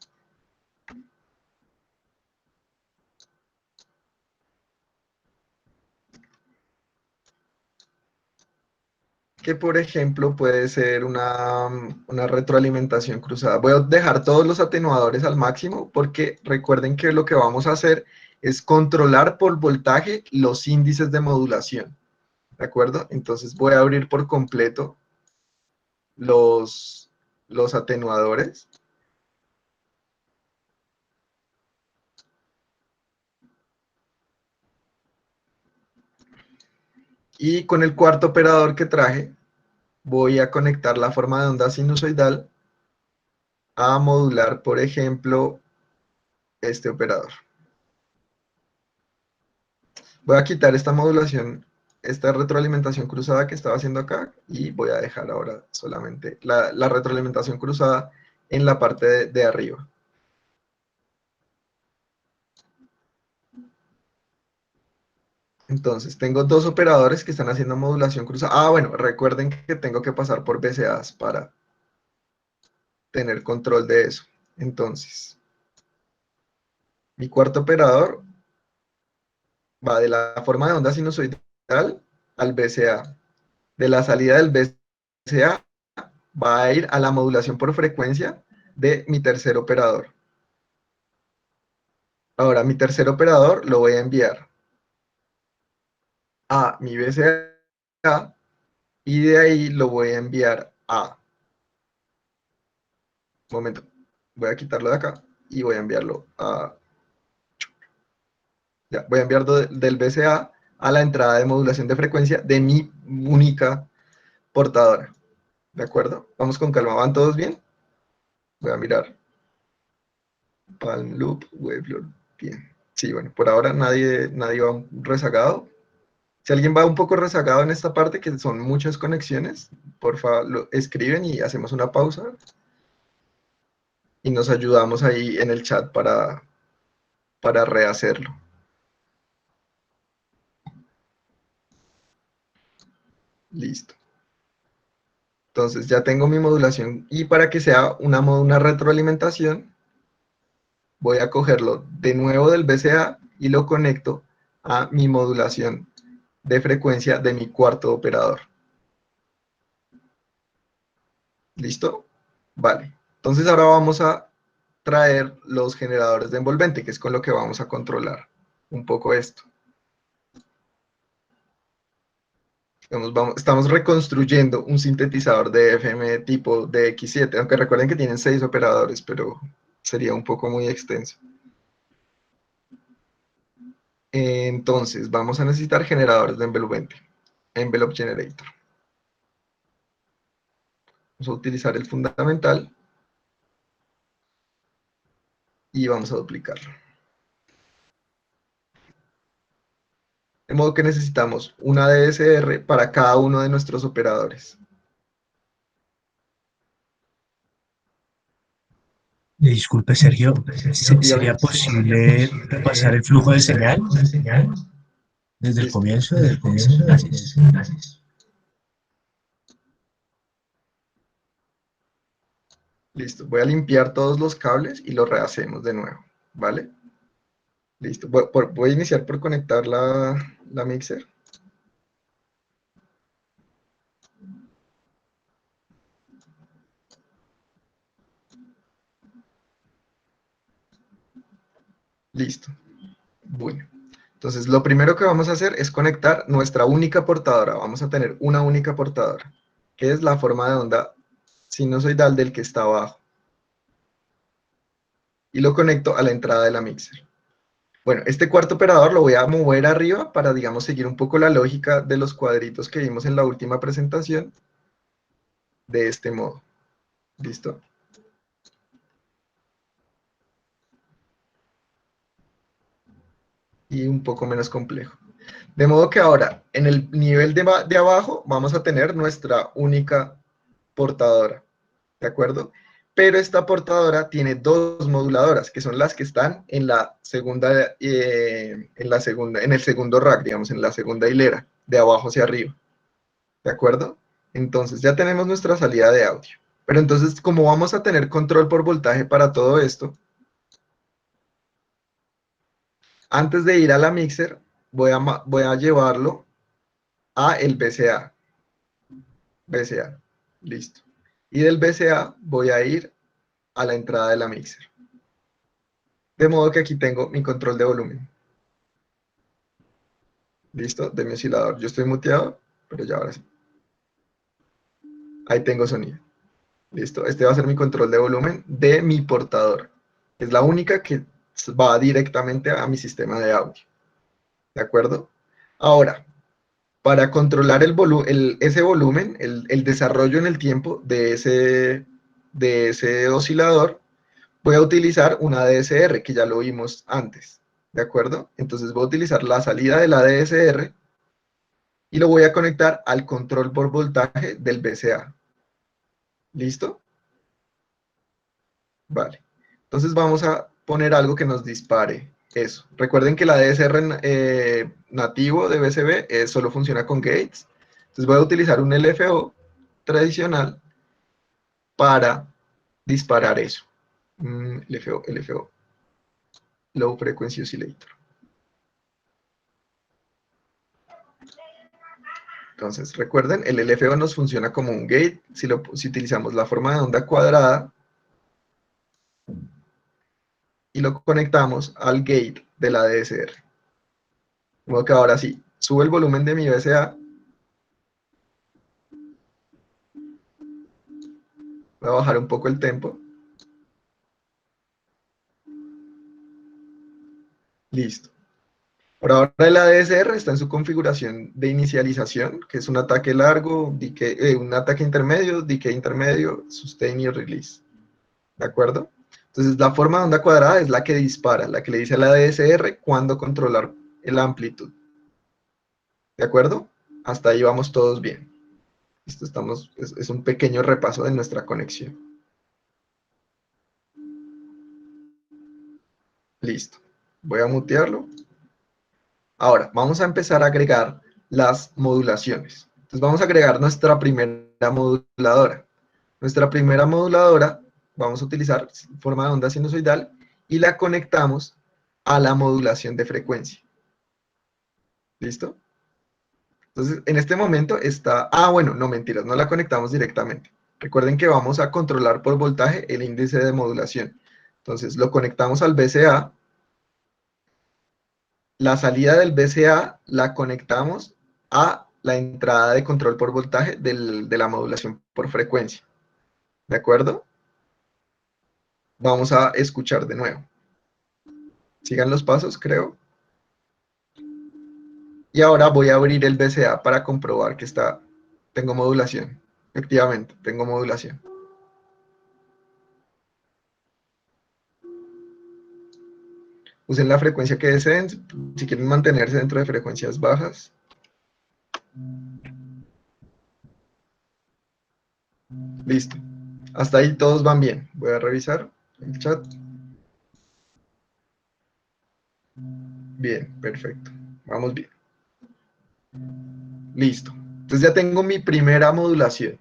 Que por ejemplo puede ser una retroalimentación cruzada. Voy a dejar todos los atenuadores al máximo porque recuerden que lo que vamos a hacer es controlar por voltaje los índices de modulación. ¿De acuerdo? Entonces voy a abrir por completo los atenuadores. Y con el cuarto operador que traje, voy a conectar la forma de onda sinusoidal a modular, por ejemplo, este operador. Voy a quitar esta modulación, esta retroalimentación cruzada que estaba haciendo acá, y voy a dejar ahora solamente la retroalimentación cruzada en la parte de arriba. Entonces, tengo dos operadores que están haciendo modulación cruzada. Ah, bueno, recuerden que tengo que pasar por BCAs para tener control de eso. Entonces, mi cuarto operador va de la forma de onda sinusoidal al BCA. De la salida del BCA va a ir a la modulación por frecuencia de mi tercer operador. Ahora, mi tercer operador lo voy a enviar a mi BCA y de ahí lo voy a enviar a... Un momento, voy a quitarlo de acá y voy a enviarlo a... Ya, voy a enviar del BCA a la entrada de modulación de frecuencia de mi única portadora. ¿De acuerdo? Vamos con calma. ¿Van todos bien? Voy a mirar. Palm Loop, Waveload. Bien. Sí, bueno, por ahora nadie va rezagado. Si alguien va un poco rezagado en esta parte, que son muchas conexiones, por favor, lo escriben y hacemos una pausa. Y nos ayudamos ahí en el chat para rehacerlo. Listo. Entonces ya tengo mi modulación, y para que sea una retroalimentación, voy a cogerlo de nuevo del BCA y lo conecto a mi modulación de frecuencia de mi cuarto operador. ¿Listo? Vale. Entonces ahora vamos a traer los generadores de envolvente, que es con lo que vamos a controlar un poco esto. Estamos reconstruyendo un sintetizador de FM tipo DX7, aunque recuerden que tienen 6 operadores, pero sería un poco muy extenso. Entonces, vamos a necesitar generadores de envolvente, Envelope Generator. Vamos a utilizar el fundamental y vamos a duplicarlo. De modo que necesitamos una DSR para cada uno de nuestros operadores. Disculpe, Sergio, Dígame. ¿sería posible pasar el flujo de señal desde el Listo. comienzo? Gracias. Listo. Voy a limpiar todos los cables y los rehacemos de nuevo. ¿Vale? Listo. Voy a iniciar por conectar la mixer. Listo. Bueno. Entonces, lo primero que vamos a hacer es conectar nuestra única portadora. Vamos a tener una única portadora, que es la forma de onda sinusoidal del que está abajo. Y lo conecto a la entrada de la mixer. Bueno, este cuarto operador lo voy a mover arriba para, digamos, seguir un poco la lógica de los cuadritos que vimos en la última presentación, de este modo. ¿Listo? Y un poco menos complejo. De modo que ahora, en el nivel de abajo, vamos a tener nuestra única portadora. ¿De acuerdo? Pero esta portadora tiene dos moduladoras, que son las que están en la segunda, en el segundo rack, digamos, en la segunda hilera, de abajo hacia arriba. ¿De acuerdo? Entonces ya tenemos nuestra salida de audio. Pero entonces, como vamos a tener control por voltaje para todo esto, antes de ir a la mixer, voy a llevarlo a el BCA. BCA, listo. Y del BCA voy a ir a la entrada de la mixer. De modo que aquí tengo mi control de volumen. Listo, de mi oscilador. Yo estoy muteado, pero ya ahora sí. Ahí tengo sonido. Listo, este va a ser mi control de volumen de mi portador. Es la única que va directamente a mi sistema de audio. ¿De acuerdo? Ahora, para controlar ese volumen, el desarrollo en el tiempo de ese oscilador, voy a utilizar una DSR, que ya lo vimos antes. ¿de acuerdo? Entonces voy a utilizar la salida de la DSR y lo voy a conectar al control por voltaje del VCA. ¿Listo? Vale. Entonces vamos a poner algo que nos dispare eso. Recuerden que la DSR nativo de VCB solo funciona con gates. Entonces voy a utilizar un LFO tradicional para disparar eso. LFO, Low Frequency Oscillator. Entonces, recuerden, el LFO nos funciona como un gate si utilizamos la forma de onda cuadrada y lo conectamos al gate de la DSR. De modo que ahora sí, subo el volumen de mi VCA. Voy a bajar un poco el tempo. Listo. Por ahora el ADSR está en su configuración de inicialización, que es un ataque largo, un ataque intermedio, decay intermedio, sustain y release. ¿De acuerdo? Entonces la forma de onda cuadrada es la que dispara, la que le dice a la ADSR cuándo controlar la amplitud. ¿De acuerdo? Hasta ahí vamos todos bien. Esto es un pequeño repaso de nuestra conexión. Listo. Voy a mutearlo. Ahora, vamos a empezar a agregar las modulaciones. Entonces vamos a agregar nuestra primera moduladora. Nuestra primera moduladora, vamos a utilizar forma de onda sinusoidal y la conectamos a la modulación de frecuencia. ¿Listo? Entonces, en este momento está... bueno, no mentiras, no la conectamos directamente. Recuerden que vamos a controlar por voltaje el índice de modulación. Entonces, lo conectamos al VCA. La salida del VCA la conectamos a la entrada de control por voltaje de la modulación por frecuencia. ¿De acuerdo? Vamos a escuchar de nuevo. Sigan los pasos, creo. Y ahora voy a abrir el VCA para comprobar que tengo modulación. Efectivamente, tengo modulación. Usen la frecuencia que deseen, si quieren mantenerse dentro de frecuencias bajas. Listo. Hasta ahí todos van bien. Voy a revisar el chat. Bien, perfecto. Vamos bien. Listo. Entonces ya tengo mi primera modulación.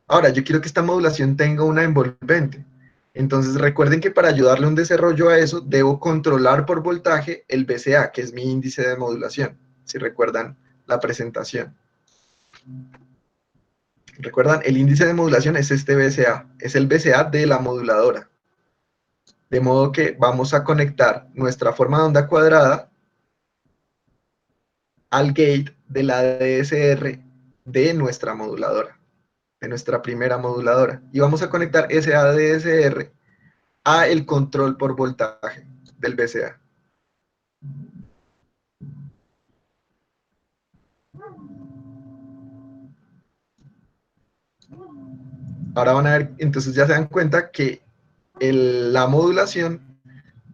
Ahora, yo quiero que esta modulación tenga una envolvente. Entonces recuerden que para ayudarle un desarrollo a eso, debo controlar por voltaje el VCA, que es mi índice de modulación, si recuerdan la presentación. ¿Recuerdan? El índice de modulación es este VCA, es el VCA de la moduladora. De modo que vamos a conectar nuestra forma de onda cuadrada al gate de la DSR de nuestra moduladora, de nuestra primera moduladora. Y vamos a conectar ese ADSR a el control por voltaje del VCA. Ahora van a ver, entonces ya se dan cuenta que la modulación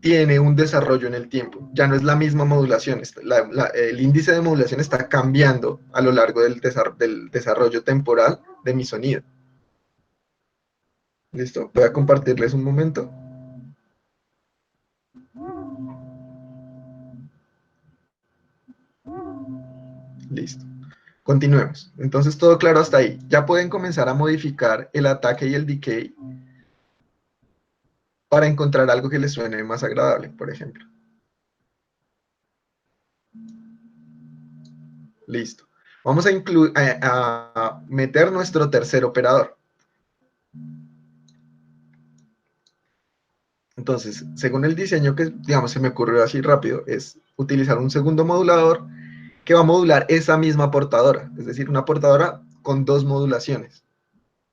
tiene un desarrollo en el tiempo. Ya no es la misma modulación. El índice de modulación está cambiando a lo largo del desarrollo temporal de mi sonido. ¿Listo? Voy a compartirles un momento. Listo. Continuemos. Entonces, todo claro hasta ahí. Ya pueden comenzar a modificar el ataque y el decay para encontrar algo que les suene más agradable, por ejemplo. Listo. Vamos a meter nuestro tercer operador. Entonces, según el diseño que, digamos, se me ocurrió así rápido, es utilizar un segundo modulador que va a modular esa misma portadora, es decir, una portadora con dos modulaciones.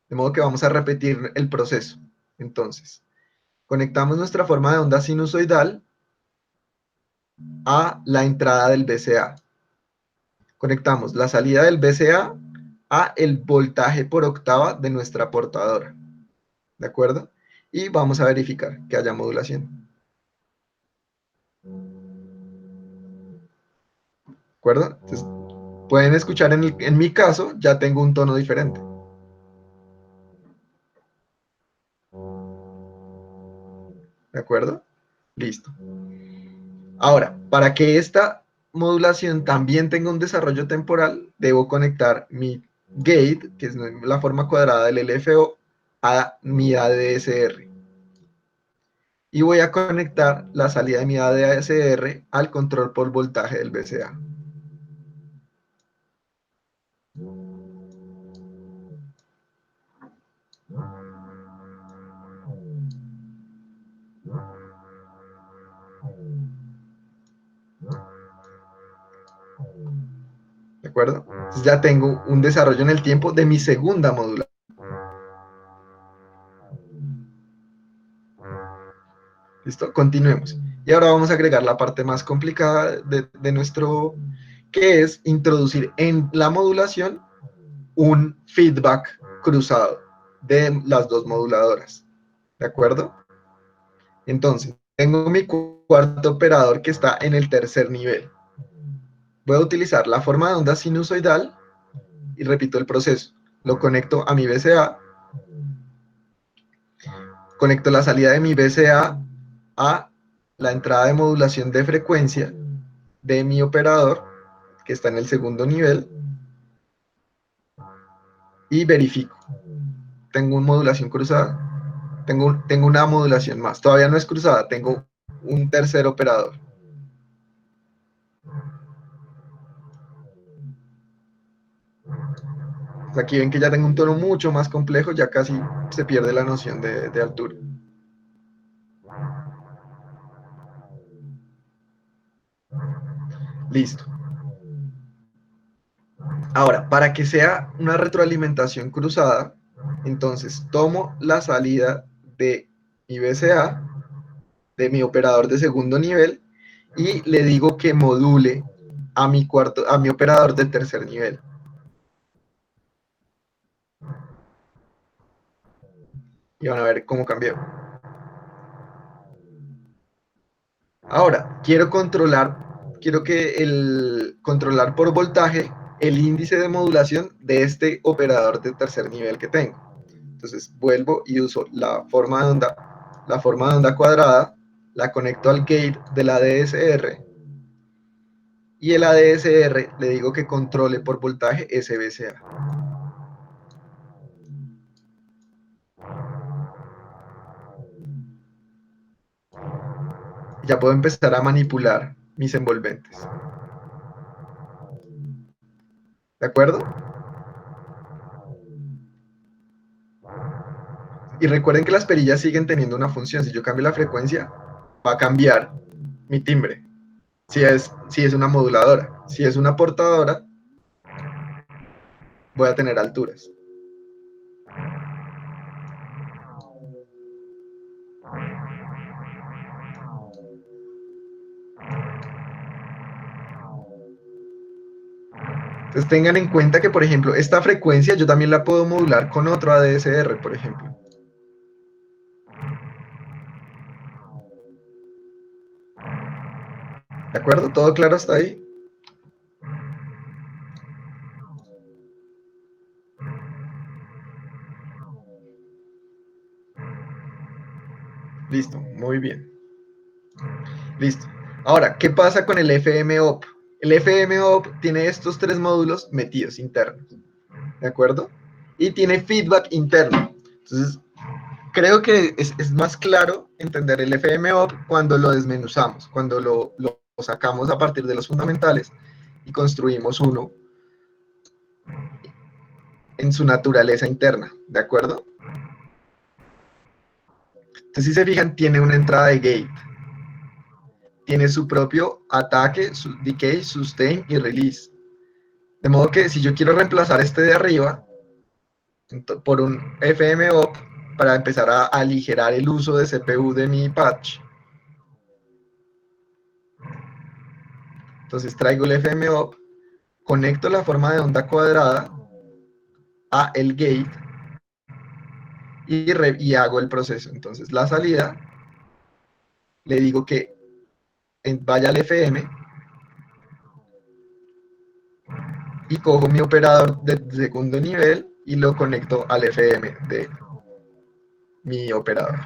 De modo que vamos a repetir el proceso. Entonces, conectamos nuestra forma de onda sinusoidal a la entrada del VCA. Conectamos la salida del VCA a el voltaje por octava de nuestra portadora. ¿De acuerdo? Y vamos a verificar que haya modulación. ¿De acuerdo? Entonces, pueden escuchar en mi caso, ya tengo un tono diferente. ¿De acuerdo? Listo. Ahora, para que esta modulación también tenga un desarrollo temporal, debo conectar mi gate, que es la forma cuadrada del LFO, a mi ADSR. Y voy a conectar la salida de mi ADSR al control por voltaje del VCA. ¿De acuerdo? Entonces ya tengo un desarrollo en el tiempo de mi segunda modulación. ¿Listo? Continuemos. Y ahora vamos a agregar la parte más complicada de nuestro, que es introducir en la modulación un feedback cruzado de las dos moduladoras. ¿De acuerdo? Entonces, tengo mi cuarto operador que está en el tercer nivel. Voy a utilizar la forma de onda sinusoidal y repito el proceso. Lo conecto a mi VCA, conecto la salida de mi VCA a la entrada de modulación de frecuencia de mi operador, que está en el segundo nivel, y verifico. Tengo una modulación cruzada, tengo una modulación más. Todavía no es cruzada, tengo un tercer operador. Aquí ven que ya tengo un tono mucho más complejo, ya casi se pierde la noción de altura. Listo. Ahora, para que sea una retroalimentación cruzada, entonces tomo la salida de mi VCA, de mi operador de segundo nivel, y le digo que module a mi operador de tercer nivel. Y van a ver cómo cambió. Ahora, quiero controlar por voltaje el índice de modulación de este operador de tercer nivel que tengo. Entonces vuelvo y uso la forma de onda cuadrada, la conecto al gate del ADSR y el ADSR le digo que controle por voltaje SBCA. Ya puedo empezar a manipular mis envolventes. ¿De acuerdo? Y recuerden que las perillas siguen teniendo una función. Si yo cambio la frecuencia, va a cambiar mi timbre. Si es una moduladora. Si es una portadora, voy a tener alturas. Entonces tengan en cuenta que, por ejemplo, esta frecuencia yo también la puedo modular con otro ADSR, por ejemplo. ¿De acuerdo? ¿Todo claro hasta ahí? Listo, muy bien. Listo. Ahora, ¿qué pasa con el FMOP? El FMOP tiene estos tres módulos metidos internos, ¿de acuerdo? Y tiene feedback interno. Entonces, creo que es más claro entender el FMOP cuando lo desmenuzamos, cuando lo sacamos a partir de los fundamentales y construimos uno en su naturaleza interna, ¿de acuerdo? Entonces, si se fijan, tiene una entrada de gate, tiene su propio ataque, su decay, sustain y release. De modo que si yo quiero reemplazar este de arriba por un FMOP para empezar a aligerar el uso de CPU de mi patch, entonces traigo el FMOP, conecto la forma de onda cuadrada a el gate y hago el proceso. Entonces la salida le digo que vaya al FM y cojo mi operador de segundo nivel y lo conecto al FM de mi operador.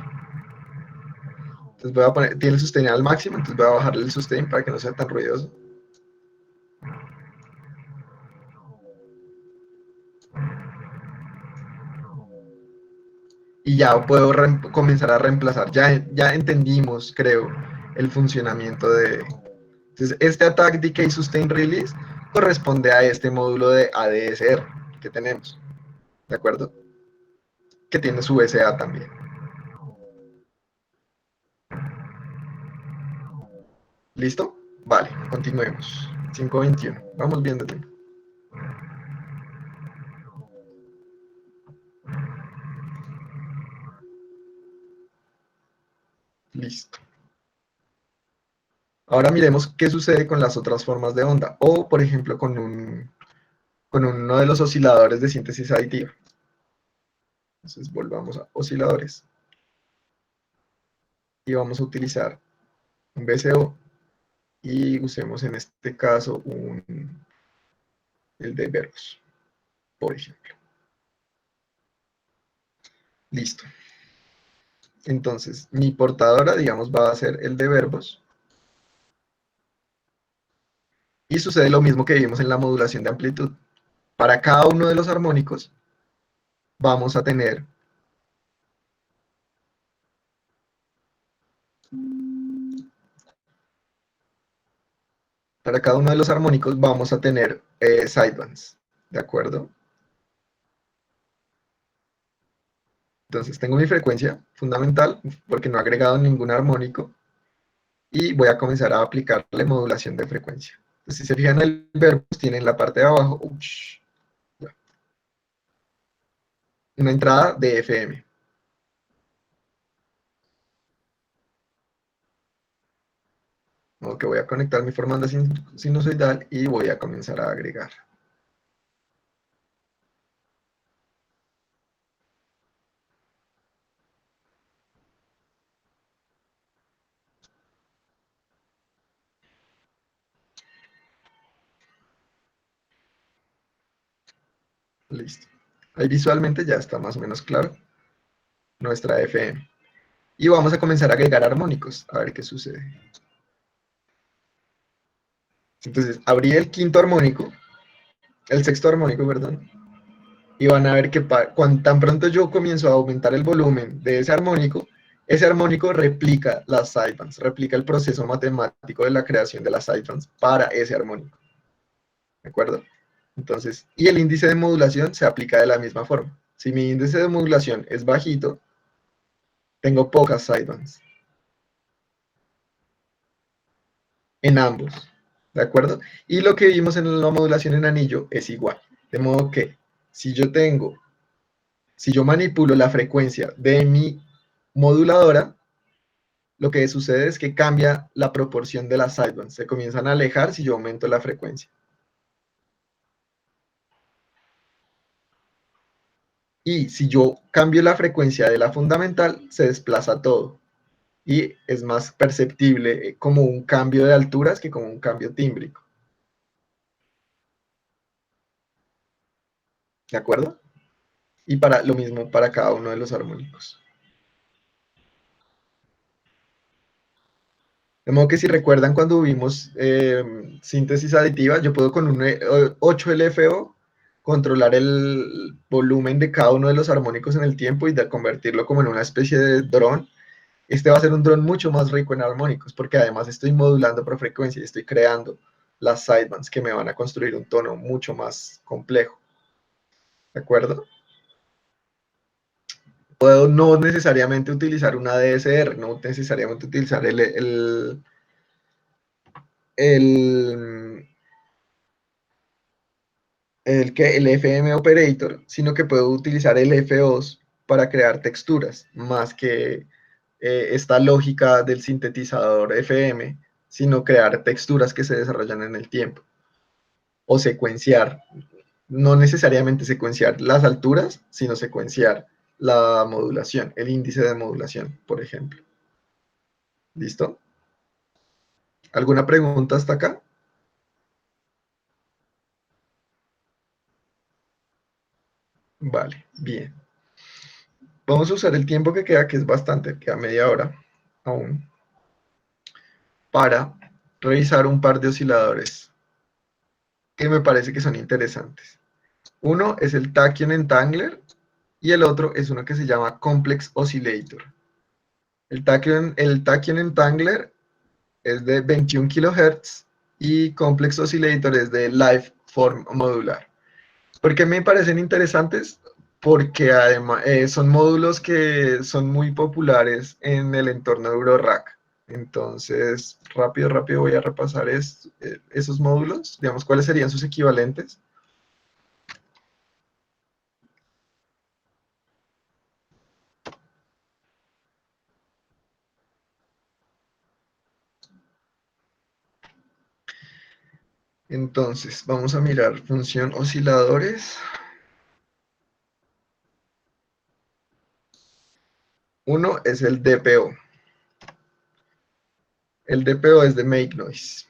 Entonces voy a poner, tiene el sustain al máximo, entonces voy a bajarle el sustain para que no sea tan ruidoso. Y ya puedo comenzar a reemplazar. Ya entendimos, creo, el funcionamiento de... Entonces, este Attack Decay Sustain Release corresponde a este módulo de ADSR que tenemos, ¿de acuerdo? Que tiene su SA también. ¿Listo? Vale, continuemos. 5:21. Vamos viendo el tiempo. Listo. Ahora miremos qué sucede con las otras formas de onda, o por ejemplo con uno de los osciladores de síntesis aditiva. Entonces volvamos a osciladores y vamos a utilizar un VCO y usemos en este caso el de verbos, por ejemplo. Listo. Entonces mi portadora, digamos, va a ser el de verbos. Y sucede lo mismo que vimos en la modulación de amplitud. Para cada uno de los armónicos vamos a tener sidebands, ¿de acuerdo? Entonces tengo mi frecuencia fundamental, porque no he agregado ningún armónico, y voy a comenzar a aplicarle modulación de frecuencia. Entonces, si se fijan, el verbos tiene en la parte de abajo una entrada de FM. Ok, voy a conectar mi formanda sinusoidal y voy a comenzar a agregar. Listo. Ahí visualmente ya está más o menos claro nuestra FM. Y vamos a comenzar a agregar armónicos, a ver qué sucede. Entonces, abrí el quinto armónico, el sexto armónico, perdón, y van a ver que cuando tan pronto yo comienzo a aumentar el volumen de ese armónico replica las sidebands, replica el proceso matemático de la creación de las sidebands para ese armónico. ¿De acuerdo? Entonces, y el índice de modulación se aplica de la misma forma. Si mi índice de modulación es bajito, tengo pocas sidebands. En ambos. ¿De acuerdo? Y lo que vimos en la modulación en anillo es igual. De modo que si yo manipulo la frecuencia de mi moduladora, lo que sucede es que cambia la proporción de las sidebands. Se comienzan a alejar si yo aumento la frecuencia. Y si yo cambio la frecuencia de la fundamental, se desplaza todo. Y es más perceptible como un cambio de alturas que como un cambio tímbrico. ¿De acuerdo? Y para lo mismo para cada uno de los armónicos. De modo que si recuerdan cuando vimos síntesis aditiva, yo puedo con un 8 LFO controlar el volumen de cada uno de los armónicos en el tiempo y convertirlo como en una especie de dron. Este va a ser un dron mucho más rico en armónicos, porque además estoy modulando por frecuencia y estoy creando las sidebands que me van a construir un tono mucho más complejo. ¿De acuerdo? Puedo no necesariamente utilizar una DSR, no necesariamente utilizar el el FM Operator, sino que puedo utilizar el FOs para crear texturas, más que esta lógica del sintetizador FM, sino crear texturas que se desarrollan en el tiempo. O secuenciar, no necesariamente secuenciar las alturas, sino secuenciar la modulación, el índice de modulación, por ejemplo. ¿Listo? ¿Alguna pregunta hasta acá? Vale, bien. Vamos a usar el tiempo que queda, que es bastante, queda media hora aún, para revisar un par de osciladores que me parece que son interesantes. Uno es el Tachyon Entangler y el otro es uno que se llama Complex Oscillator. El Tachyon Entangler es de 21 kHz y Complex Oscillator es de Live Form Modular. ¿Por qué me parecen interesantes? Porque además son módulos que son muy populares en el entorno de Eurorack. Entonces, rápido voy a repasar esos módulos, digamos, cuáles serían sus equivalentes. Entonces, vamos a mirar función osciladores. Uno es el DPO. El DPO es de Make Noise.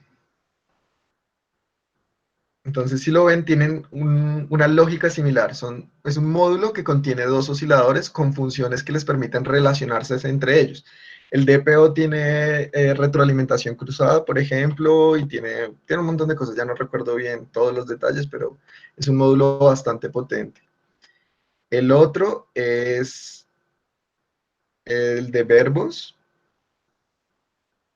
Entonces, si lo ven, tienen una lógica similar. Es un módulo que contiene dos osciladores con funciones que les permiten relacionarse entre ellos. El DPO tiene retroalimentación cruzada, por ejemplo, y tiene un montón de cosas. Ya no recuerdo bien todos los detalles, pero es un módulo bastante potente. El otro es el de verbos.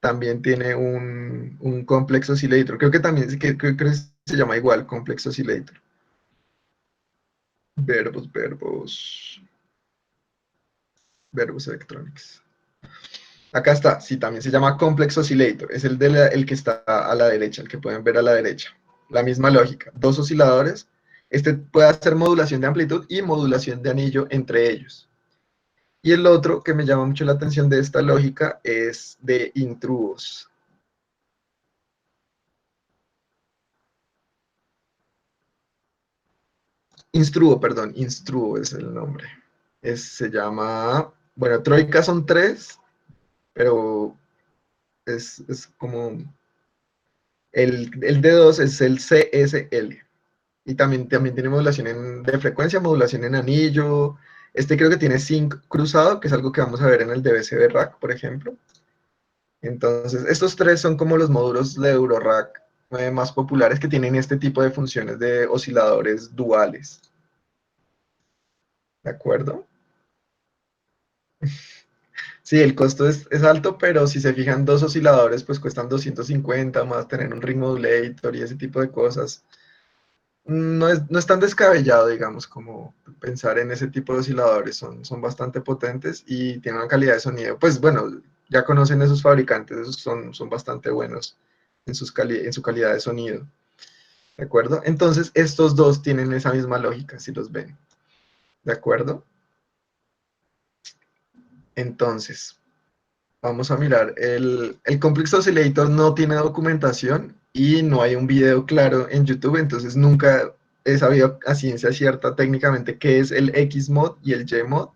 También tiene un complex oscillator. Creo que también creo que se llama igual, complex oscillator. Verbos electronics. Acá está, sí, también se llama Complex Oscillator, es el que está a la derecha, el que pueden ver a la derecha. La misma lógica, dos osciladores, este puede hacer modulación de amplitud y modulación de anillo entre ellos. Y el otro que me llama mucho la atención de esta lógica es de intrubos. Instruo es el nombre. Se llama, bueno, Troika son tres, pero es como, el D2 es el CSL. Y también tiene modulación de frecuencia, modulación en anillo. Este creo que tiene sync cruzado, que es algo que vamos a ver en el DBCB Rack, por ejemplo. Entonces, estos tres son como los módulos de Eurorack más populares que tienen este tipo de funciones de osciladores duales. ¿De acuerdo? Sí, el costo es alto, pero si se fijan, dos osciladores pues cuestan 250 más tener un ring modulator y ese tipo de cosas. No es tan descabellado, digamos, como pensar en ese tipo de osciladores. Son bastante potentes y tienen una calidad de sonido. Pues bueno, ya conocen esos fabricantes, esos son bastante buenos en su calidad de sonido. ¿De acuerdo? Entonces, estos dos tienen esa misma lógica, si los ven. ¿De acuerdo? Entonces, vamos a mirar. El Complex Oscillator no tiene documentación y no hay un video claro en YouTube, entonces nunca he sabido a ciencia cierta técnicamente qué es el Xmod y el Gmod,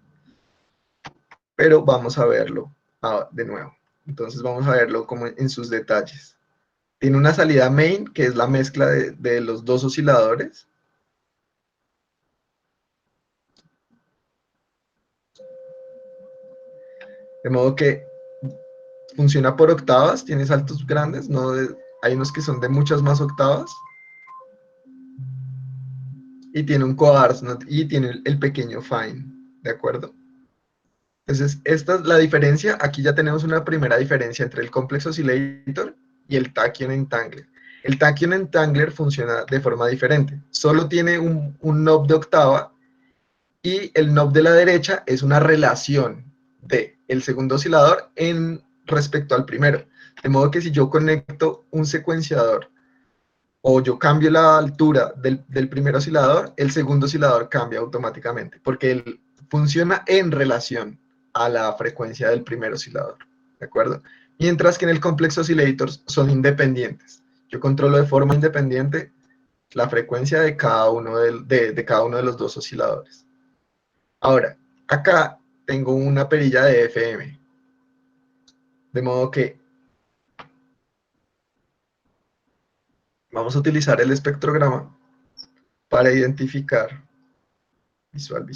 pero vamos a verlo de nuevo. Entonces vamos a verlo como en sus detalles. Tiene una salida main, que es la mezcla de los dos osciladores. De modo que funciona por octavas, tiene saltos grandes, hay unos que son de muchas más octavas. Y tiene un coarse, ¿no? Y tiene el pequeño fine, ¿de acuerdo? Entonces, esta es la diferencia. Aquí ya tenemos una primera diferencia entre el complex oscillator y el tachyon entangler. El tachyon entangler funciona de forma diferente. Solo tiene un knob de octava y el knob de la derecha es una relación de el segundo oscilador en respecto al primero. De modo que si yo conecto un secuenciador o yo cambio la altura del primer oscilador, el segundo oscilador cambia automáticamente, porque él funciona en relación a la frecuencia del primer oscilador, ¿de acuerdo? Mientras que en el complex oscillator son independientes. Yo controlo de forma independiente la frecuencia de cada uno de los dos osciladores. Ahora, acá tengo una perilla de FM, de modo que Vamos a utilizar el espectrograma para identificar visual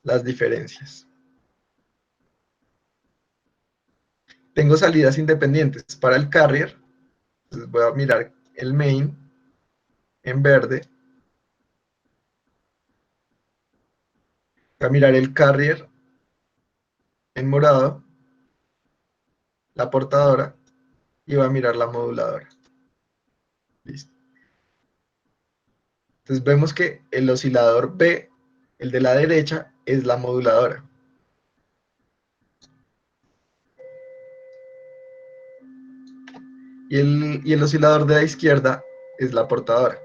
las diferencias. Tengo salidas independientes para el carrier, entonces voy a mirar el main en verde, voy a mirar el carrier en morado, la portadora, y voy a mirar la moduladora. Listo. Entonces vemos que el oscilador B, el de la derecha, es la moduladora. Y el oscilador de la izquierda es la portadora.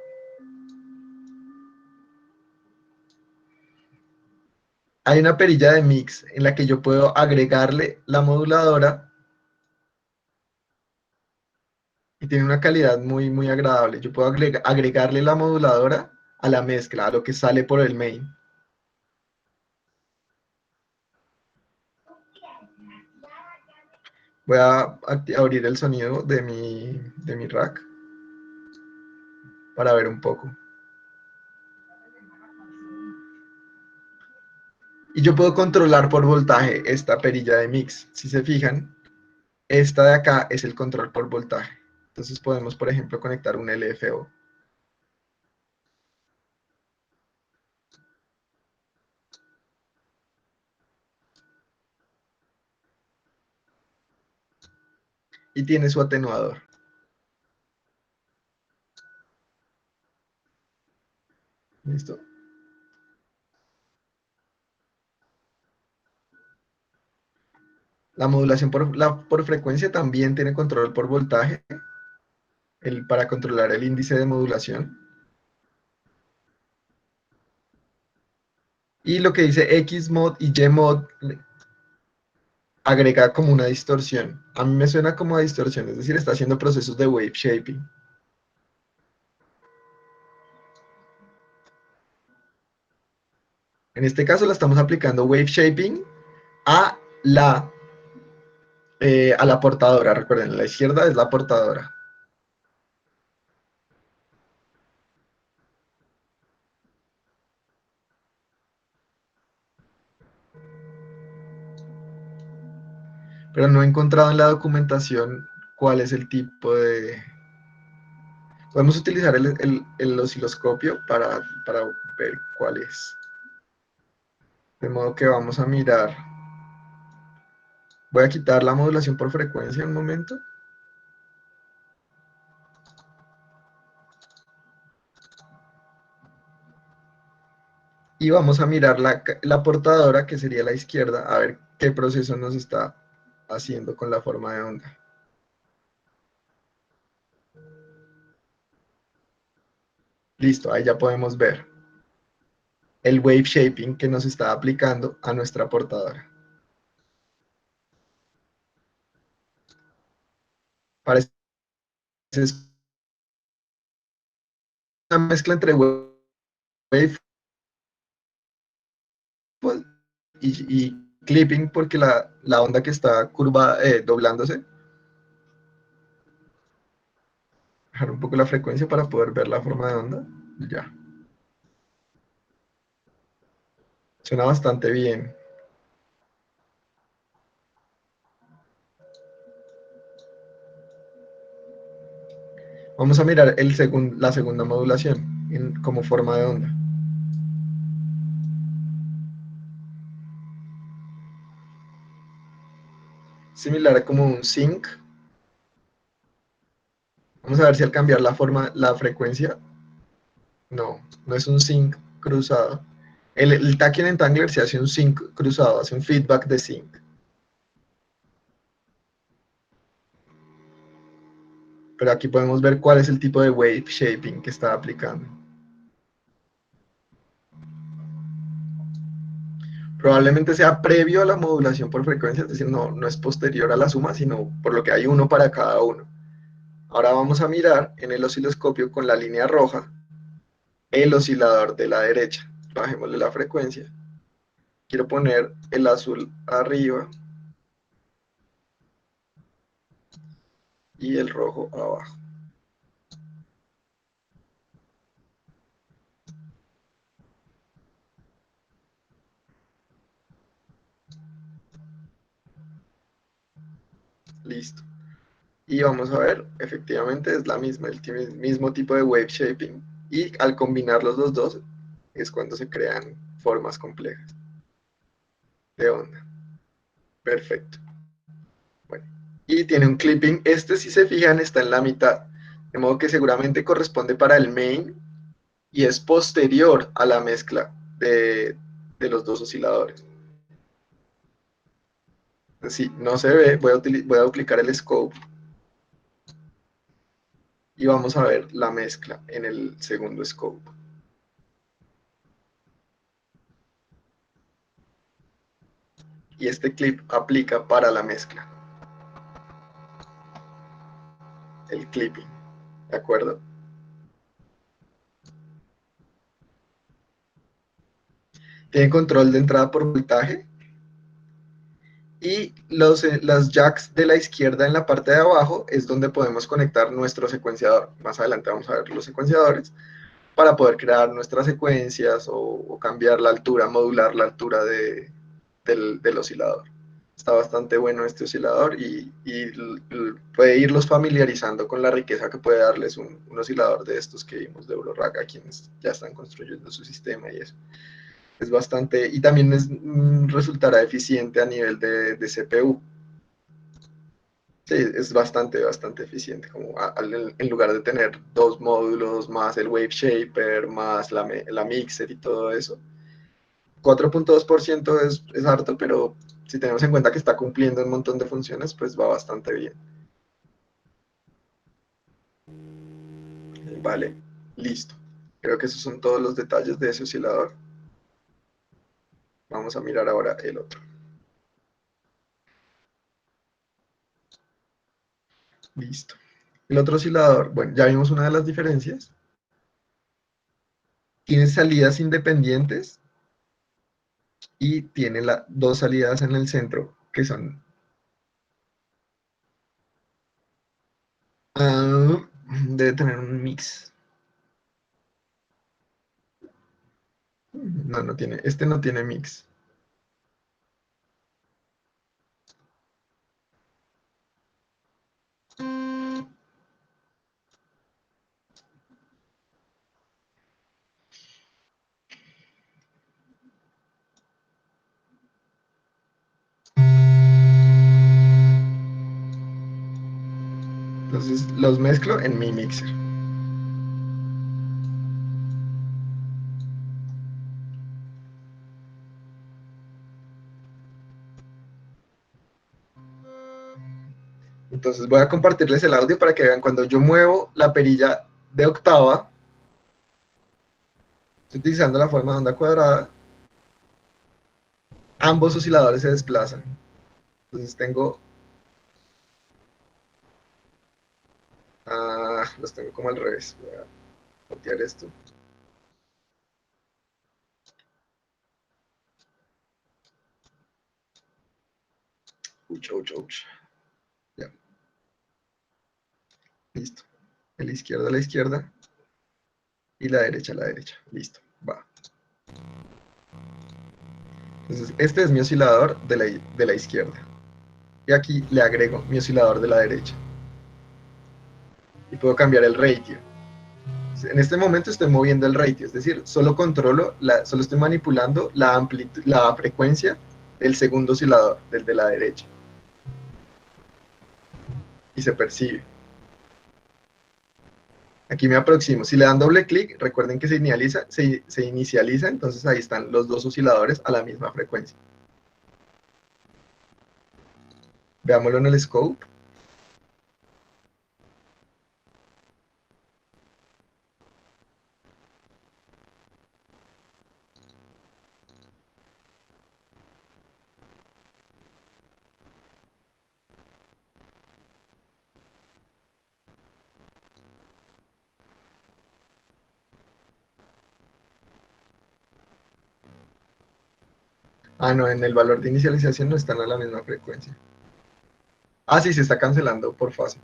Hay una perilla de mix en la que yo puedo agregarle la moduladora y tiene una calidad muy, muy agradable. Yo puedo agregarle la moduladora a la mezcla, a lo que sale por el main. Voy a abrir el sonido de mi rack para ver un poco. Y yo puedo controlar por voltaje esta perilla de mix. Si se fijan, esta de acá es el control por voltaje. Entonces podemos, por ejemplo, conectar un LFO. Y tiene su atenuador. ¿Listo? La modulación por frecuencia también tiene control por voltaje para controlar el índice de modulación. Y lo que dice Xmod y Gmod agrega como una distorsión. A mí me suena como a distorsión, es decir, está haciendo procesos de wave shaping. En este caso la estamos aplicando wave shaping a la portadora. Recuerden, la izquierda es la portadora. Pero no he encontrado en la documentación cuál es el tipo de... Podemos utilizar el osciloscopio para ver cuál es. De modo que vamos a mirar. Voy a quitar la modulación por frecuencia un momento. Y vamos a mirar la portadora, que sería la izquierda, a ver qué proceso nos está haciendo con la forma de onda. Listo, ahí ya podemos ver el wave shaping que nos está aplicando a nuestra portadora. Parece una mezcla entre wave y clipping, porque la onda que está curva, doblándose. Bajar un poco la frecuencia para poder ver la forma de onda. Ya. Suena bastante bien. Vamos a mirar la segunda modulación como forma de onda. Similar a como un sync. Vamos a ver si al cambiar la frecuencia, no es un sync cruzado. El Tachyon Entangler se hace un sync cruzado, hace un feedback de sync. Pero aquí podemos ver cuál es el tipo de wave shaping que está aplicando. Probablemente sea previo a la modulación por frecuencia, es decir, no es posterior a la suma, sino por lo que hay uno para cada uno. Ahora vamos a mirar en el osciloscopio con la línea roja el oscilador de la derecha. Bajémosle la frecuencia. Quiero poner el azul arriba. y el rojo abajo. Listo. Y vamos a ver, efectivamente es la misma, el mismo tipo de wave shaping. Y al combinar los dos es cuando se crean formas complejas de onda. Perfecto. Bueno, y tiene un clipping. Este, si se fijan, está en la mitad. De modo que seguramente corresponde para el main y es posterior a la mezcla de los dos osciladores. Si no se ve, voy a duplicar el scope y vamos a ver la mezcla en el segundo scope. Y este clip aplica para la mezcla, el clipping, ¿de acuerdo? Tiene control de entrada por voltaje y las jacks de la izquierda en la parte de abajo es donde podemos conectar nuestro secuenciador. Más adelante vamos a ver los secuenciadores para poder crear nuestras secuencias o cambiar la altura, modular la altura del oscilador. Está bastante bueno este oscilador y puede irlos familiarizando con la riqueza que puede darles un oscilador de estos que vimos de Eurorack a quienes ya están construyendo su sistema y eso. Es bastante, y también resultará eficiente a nivel de CPU. Sí, es bastante eficiente, como en lugar de tener dos módulos más el Wave Shaper, más la Mixer y todo eso. 4.2% es harto, pero si tenemos en cuenta que está cumpliendo un montón de funciones, pues va bastante bien. Vale, listo. Creo que esos son todos los detalles de ese oscilador. Vamos a mirar ahora el otro. Listo. El otro oscilador, bueno, ya vimos una de las diferencias. Tiene salidas independientes y tiene dos salidas en el centro que son... debe tener un mix. No, no tiene. Este no tiene mix. Entonces los mezclo en mi mixer. Entonces voy a compartirles el audio para que vean cuando yo muevo la perilla de octava, estoy utilizando la forma de onda cuadrada, ambos osciladores se desplazan. Entonces tengo, los tengo como al revés. Voy a copiar esto. Uch, uch, uch. Ya, listo. De la izquierda a la izquierda y la derecha a la derecha. Listo, va. Entonces este es mi oscilador de la izquierda. Y aquí le agrego mi oscilador de la derecha. Y puedo cambiar el ratio. En este momento estoy moviendo el ratio, es decir, solo solo estoy manipulando la frecuencia del segundo oscilador, del de la derecha. Y se percibe. Aquí me aproximo. Si le dan doble clic, recuerden que se inicializa, entonces ahí están los dos osciladores a la misma frecuencia. Veámoslo en el scope. No, en el valor de inicialización no están a la misma frecuencia. Sí, se está cancelando por fase.